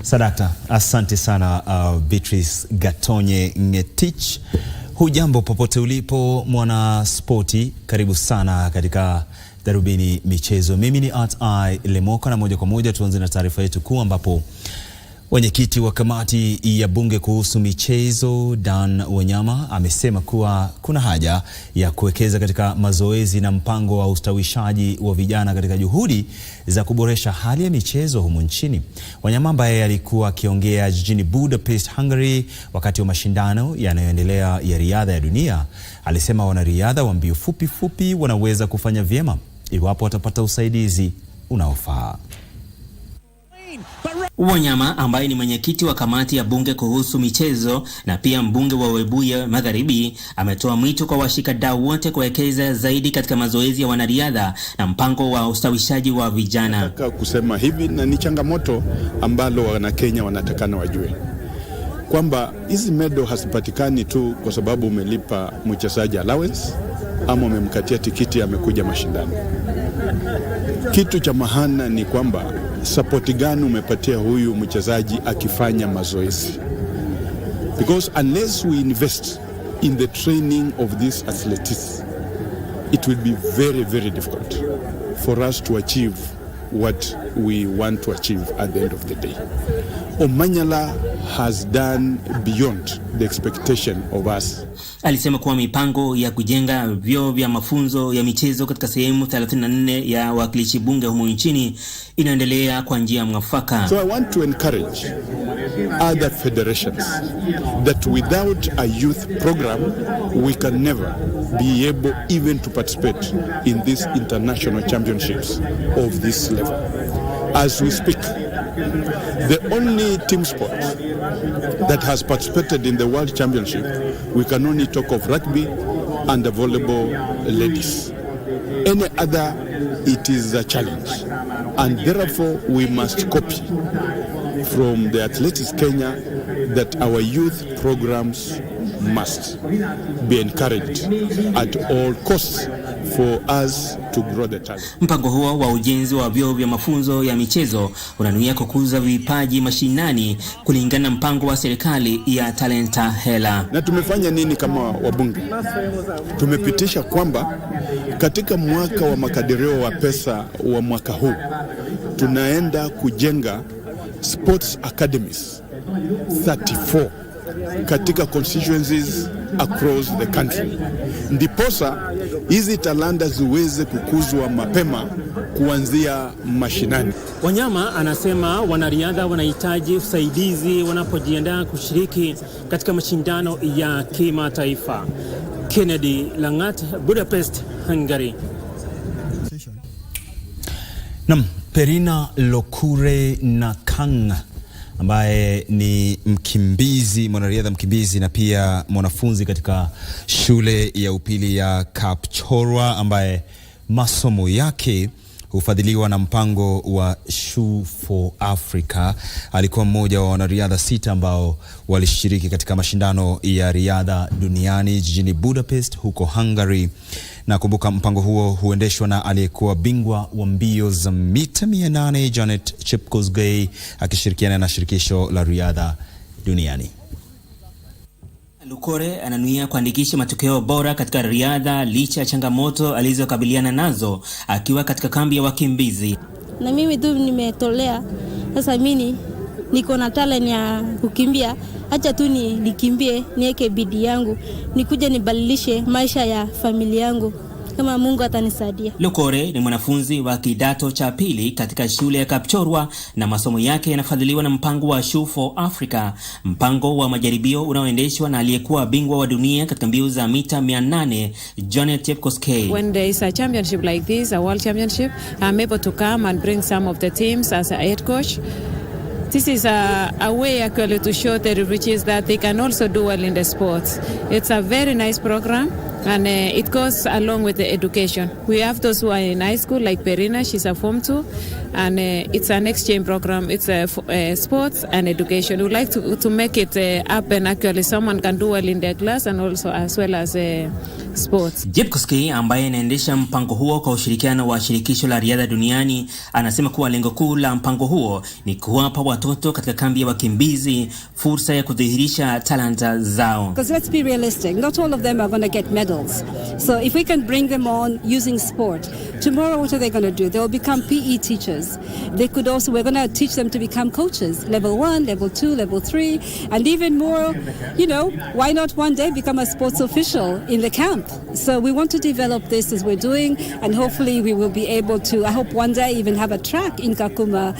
Sadakta, asante sana Beatrice Gatonye Ngetich. Hujambo popote ulipo mwana spoti, karibu sana katika Darubini Michezo. Mimi ni Lemoka na moja kwa moja tuanze na taarifa yetu kuu, ambapo mwenyekiti wa kamati ya bunge kuhusu michezo Dan Wanyama amesema kuwa kuna haja ya kuwekeza katika mazoezi na mpango wa ustawishaji wa vijana katika juhudi za kuboresha hali ya michezo humu nchini. Wanyama ambaye alikuwa akiongea jijini Budapest, Hungary wakati wa mashindano yanayoendelea ya riadha ya dunia, alisema wanariadha wa mbio fupi fupi wanaweza kufanya vyema iwapo watapata usaidizi unaofaa. Wanyama ambaye ni mwenyekiti wa kamati ya bunge kuhusu michezo na pia mbunge wa Webuye Magharibi ametoa mwito kwa washikadau wote kuwekeza zaidi katika mazoezi ya wanariadha na mpango wa ustawishaji wa vijana. Nataka kusema hivi, na ni changamoto ambalo wana Kenya wanatakana wajue kwamba hizi medo hasipatikani tu kwa sababu umelipa mchezaji allowance ama umemkatia tikiti amekuja mashindano. Kitu cha maana ni kwamba support gani umepatia huyu mchezaji akifanya mazoezi. Because unless we invest in the training of these athletes, it will be very, very difficult for us to achieve what we want to achieve at the end of the day. Omanyala has done beyond the expectation of us. Alisema kuwa mipango ya kujenga vyuo vya mafunzo ya michezo katika sehemu 34 ya wakilishi bunge humu nchini inaendelea kwa njia mwafaka. So I want to encourage other federations that without a youth program we can never be able even to participate in these international championships of this level. As we speak, the only team sport that has participated in the World Championship, we can only talk of rugby and the volleyball ladies. Any other, it is a challenge. And therefore, we must copy from the Athletics Kenya that our youth programs must be encouraged at all costs for us to grow the talent. Mpango huo wa ujenzi wa vyuo vya mafunzo ya michezo unanuia kukuza vipaji mashinani kulingana na mpango wa serikali ya Talenta Hela. Na tumefanya nini kama wabunge? Tumepitisha kwamba katika mwaka wa makadirio wa pesa wa mwaka huu tunaenda kujenga sports academies 34 katika constituencies across the country. Ndiposa hizi talanta ziweze kukuzwa mapema kuanzia mashinani. Wanyama anasema wanariadha wanahitaji usaidizi wanapojiandaa kushiriki katika mashindano ya kimataifa. Kennedy Langat, Budapest, Hungary. Perina Lokure Nakang ambaye ni mwanariadha mkimbizi na pia mwanafunzi katika shule ya upili ya Kapchorwa ambaye masomo yake hufadhiliwa na mpango wa Shoe for Africa. Alikuwa mmoja wa wanariadha 6 ambao walishiriki katika mashindano ya riadha duniani jijini Budapest huko Hungary. Na kumbuka mpango huo huendeshwa na aliyekuwa bingwa wa mbio za mita 800 Janet Chepkosgei akishirikiana na shirikisho la riadha duniani. Lukore ananuia kuandikisha matokeo bora katika riadha licha ya changamoto alizokabiliana nazo akiwa katika kambi ya wakimbizi. Na mimi tu nimetolea, sasa mimi niko na talent ya kukimbia, acha tu nikimbie, niweke bidii yangu, nikuje nibadilishe maisha ya familia yangu kama Mungu atanisaidia. Lukore ni mwanafunzi wa kidato cha pili katika shule ya Kapchorwa na masomo yake yanafadhiliwa na mpango wa Shoe for Africa, mpango wa majaribio unaoendeshwa na aliyekuwa bingwa wa dunia katika mbio za mita 800 Janet Chepkosgei. When there is a championship like this, a world championship, I'm able to come and bring some of the teams as a head coach. This is a way actually to show the riches that they can also do well in the sports. It's a very nice program. And it goes along with the education. We have those who are in high school, like Perina, she's a Form 2, and it's an exchange program. It's sports and education. We like to make it happen. Actually, someone can do well in their class and also as well as sports. Chepkosgei ambaye anaendesha mpango huo kwa ushirikiano wa shirikisho la riadha duniani anasema kuwa lengo kuu la mpango huo ni kuwapa watoto katika kambi ya wakimbizi fursa ya kudhihirisha talanta zao. Because let's be realistic, not all of them are going to get medals. So if we can bring them on using sport, tomorrow what are they going to do? They will become PE teachers. They could also, we're going to teach them to become coaches, level 1, level 2, level 3, and even more, why not one day become a sports official in the camp? So we want to develop this as we're doing, and hopefully we will be able to, I hope one day even have a track in Kakuma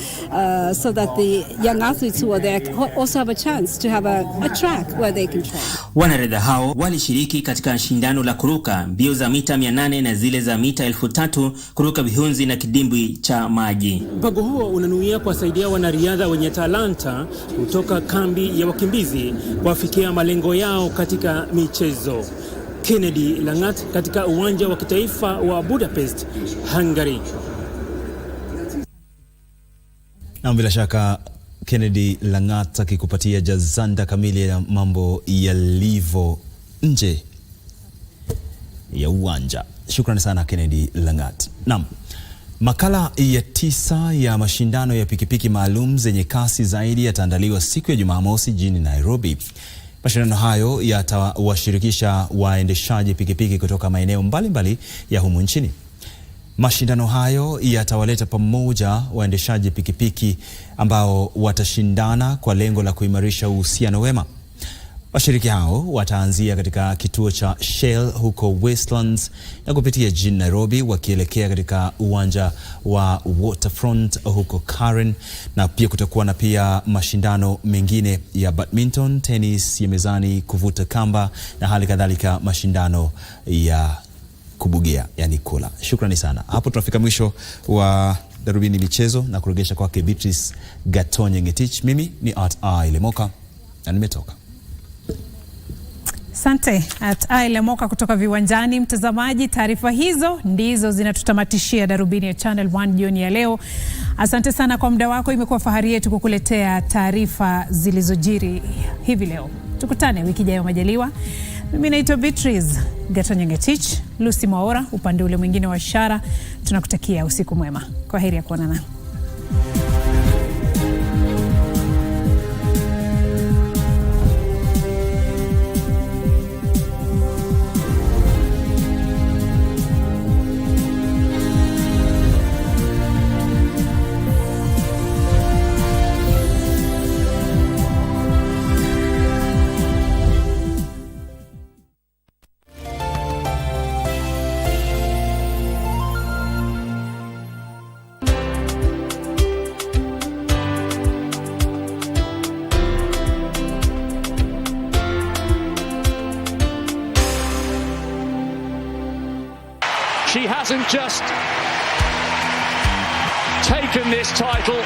so that the young athletes who are there also have a chance to have a track where they can train. Wanariadha hao walishiriki katika shindano la kuruka mbio za mita 800 na zile za mita 1000 kuruka vihunzi na kidimbwi cha maji. Mpango huo unanuia kuwasaidia wanariadha wenye talanta kutoka kambi ya wakimbizi kufikia malengo yao katika michezo. Kennedy Langat katika uwanja wa kitaifa wa Budapest, Hungary. Na bila shaka Kennedy Langat akikupatia jazanda kamili ya mambo yalivyo nje ya uwanja. Shukrani sana Kennedy Langat. Naam. Makala ya 9 ya mashindano ya pikipiki maalum zenye kasi zaidi yataandaliwa siku ya Jumamosi jijini Nairobi. Mashindano hayo yatawashirikisha waendeshaji pikipiki kutoka maeneo mbalimbali ya humu nchini. Mashindano hayo yatawaleta pamoja waendeshaji pikipiki ambao watashindana kwa lengo la kuimarisha uhusiano wema. Washiriki hao wataanzia katika kituo cha Shell huko Westlands na kupitia jijini Nairobi wakielekea katika uwanja wa Waterfront huko Karen, na pia kutakuwa na pia mashindano mengine ya badminton, tennis ya mezani, kuvuta kamba na hali kadhalika mashindano ya kubugia yani kula. Shukrani sana. Hapo tunafika mwisho wa Darubini michezo na kuregesha kwake Beatrice Gatonye Ngetich. Mimi ni @ilemoka na nimetoka. Asante @ilemoka kutoka viwanjani. Mtazamaji, taarifa hizo ndizo zinatutamatishia Darubini ya Channel 1 jioni ya leo. Asante sana kwa muda wako. Imekuwa fahari yetu kukuletea taarifa zilizojiri hivi leo. Tukutane wiki ijayo majaliwa. Mimi naitwa Beatrice, Gatonye, Lucy Maora upande ule mwingine wa ishara. Tunakutakia usiku mwema. Kwaheri ya kuonana. She hasn't just taken this title,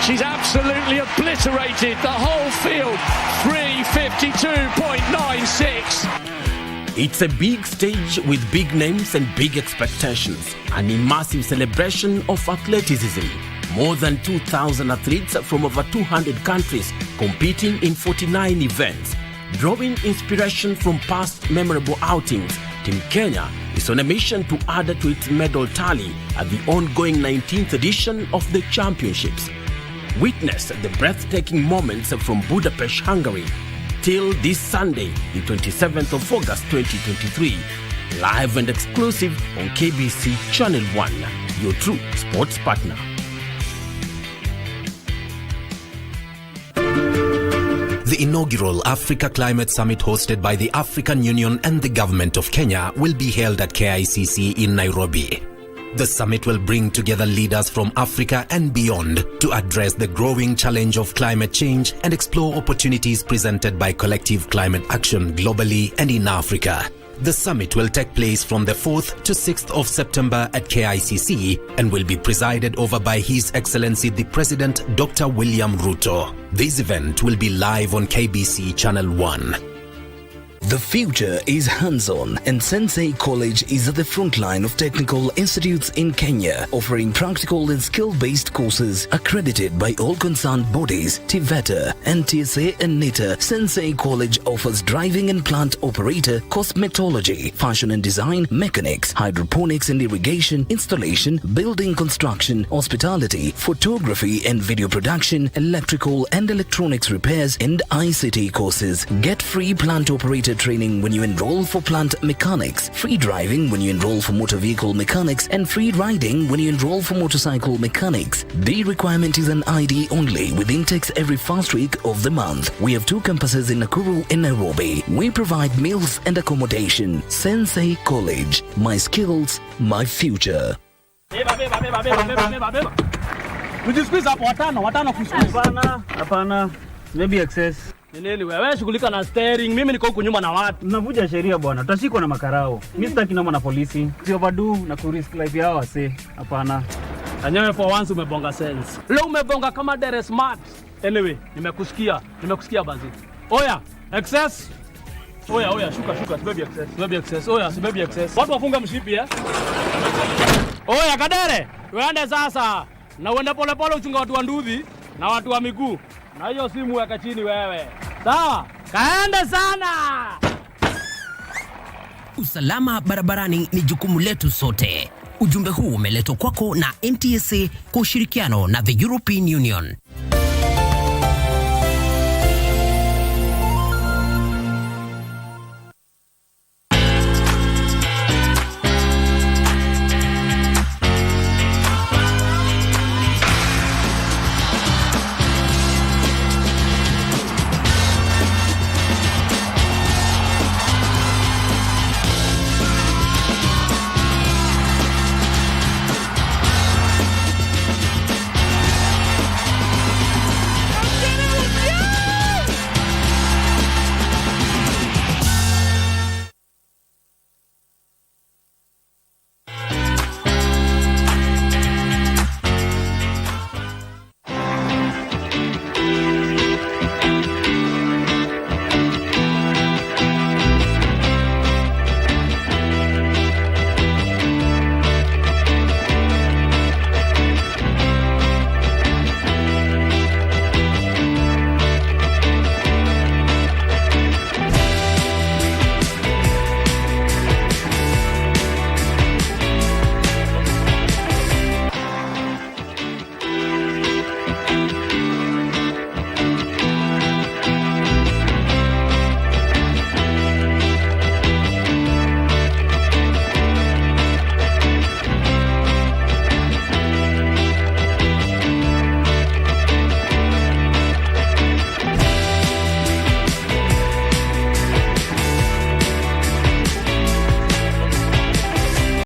she's absolutely obliterated the whole field. 3:52.96. It's a big stage with big names and big expectations. An immersive celebration of athleticism. More than 2,000 athletes from over 200 countries competing in 49 events. Drawing inspiration from past memorable outings, Team Kenya is on a mission to add to its medal tally at the ongoing 19th edition of the championships. Witness the breathtaking moments from Budapest, Hungary, till this Sunday, the 27th of August 2023. Live and exclusive on KBC Channel 1, your true sports partner. The inaugural Africa Climate Summit hosted by the African Union and the Government of Kenya will be held at KICC in Nairobi. The summit will bring together leaders from Africa and beyond to address the growing challenge of climate change and explore opportunities presented by collective climate action globally and in Africa. The summit will take place from the 4th to 6th of September at KICC and will be presided over by His Excellency the President Dr. William Ruto. This event will be live on KBC Channel 1. The future is hands-on, and Sensei College is at the front line of technical institutes in Kenya, offering practical and skill-based courses accredited by all concerned bodies, TVETA, NTSA and NITA. Sensei College offers driving and plant operator, cosmetology, fashion and design, mechanics, hydroponics and irrigation, installation, building construction, hospitality, photography and video production, electrical and electronics repairs, and ICT courses. Get free plant operator training when you enroll for plant mechanics, free driving when you enroll for motor vehicle mechanics, and free riding when you enroll for motorcycle mechanics. The requirement is an ID only, with intakes every first week of the month. We have 2 campuses in Nakuru and Nairobi. We provide meals and accommodation. Sensei College. My skills, my future. Hapana. Maybe excess. Nini wewe shughulika na steering, mimi niko huko nyuma na watu. Mnavuja sheria bwana. Tutashikwa na makarao. Mimi sitaki noma na polisi. Si overdo na ku risk life yao wase. Hapana. Anyawe for once umebonga sense. Leo umebonga kama dere smart. Anyway, nimekusikia bazi. Oya, excess. Oya, shuka, baby excess. Oya, si baby excess. Watu wafunga mshipi Oya, Kadere, tuende sasa. Na uende pole uchunga watu wa nduthi na watu wa miguu. Na hiyo simu weka chini wewe. Sawa? Kaende sana. Usalama barabarani ni jukumu letu sote. Ujumbe huu umeletwa kwako na NTSA kwa ushirikiano na the European Union.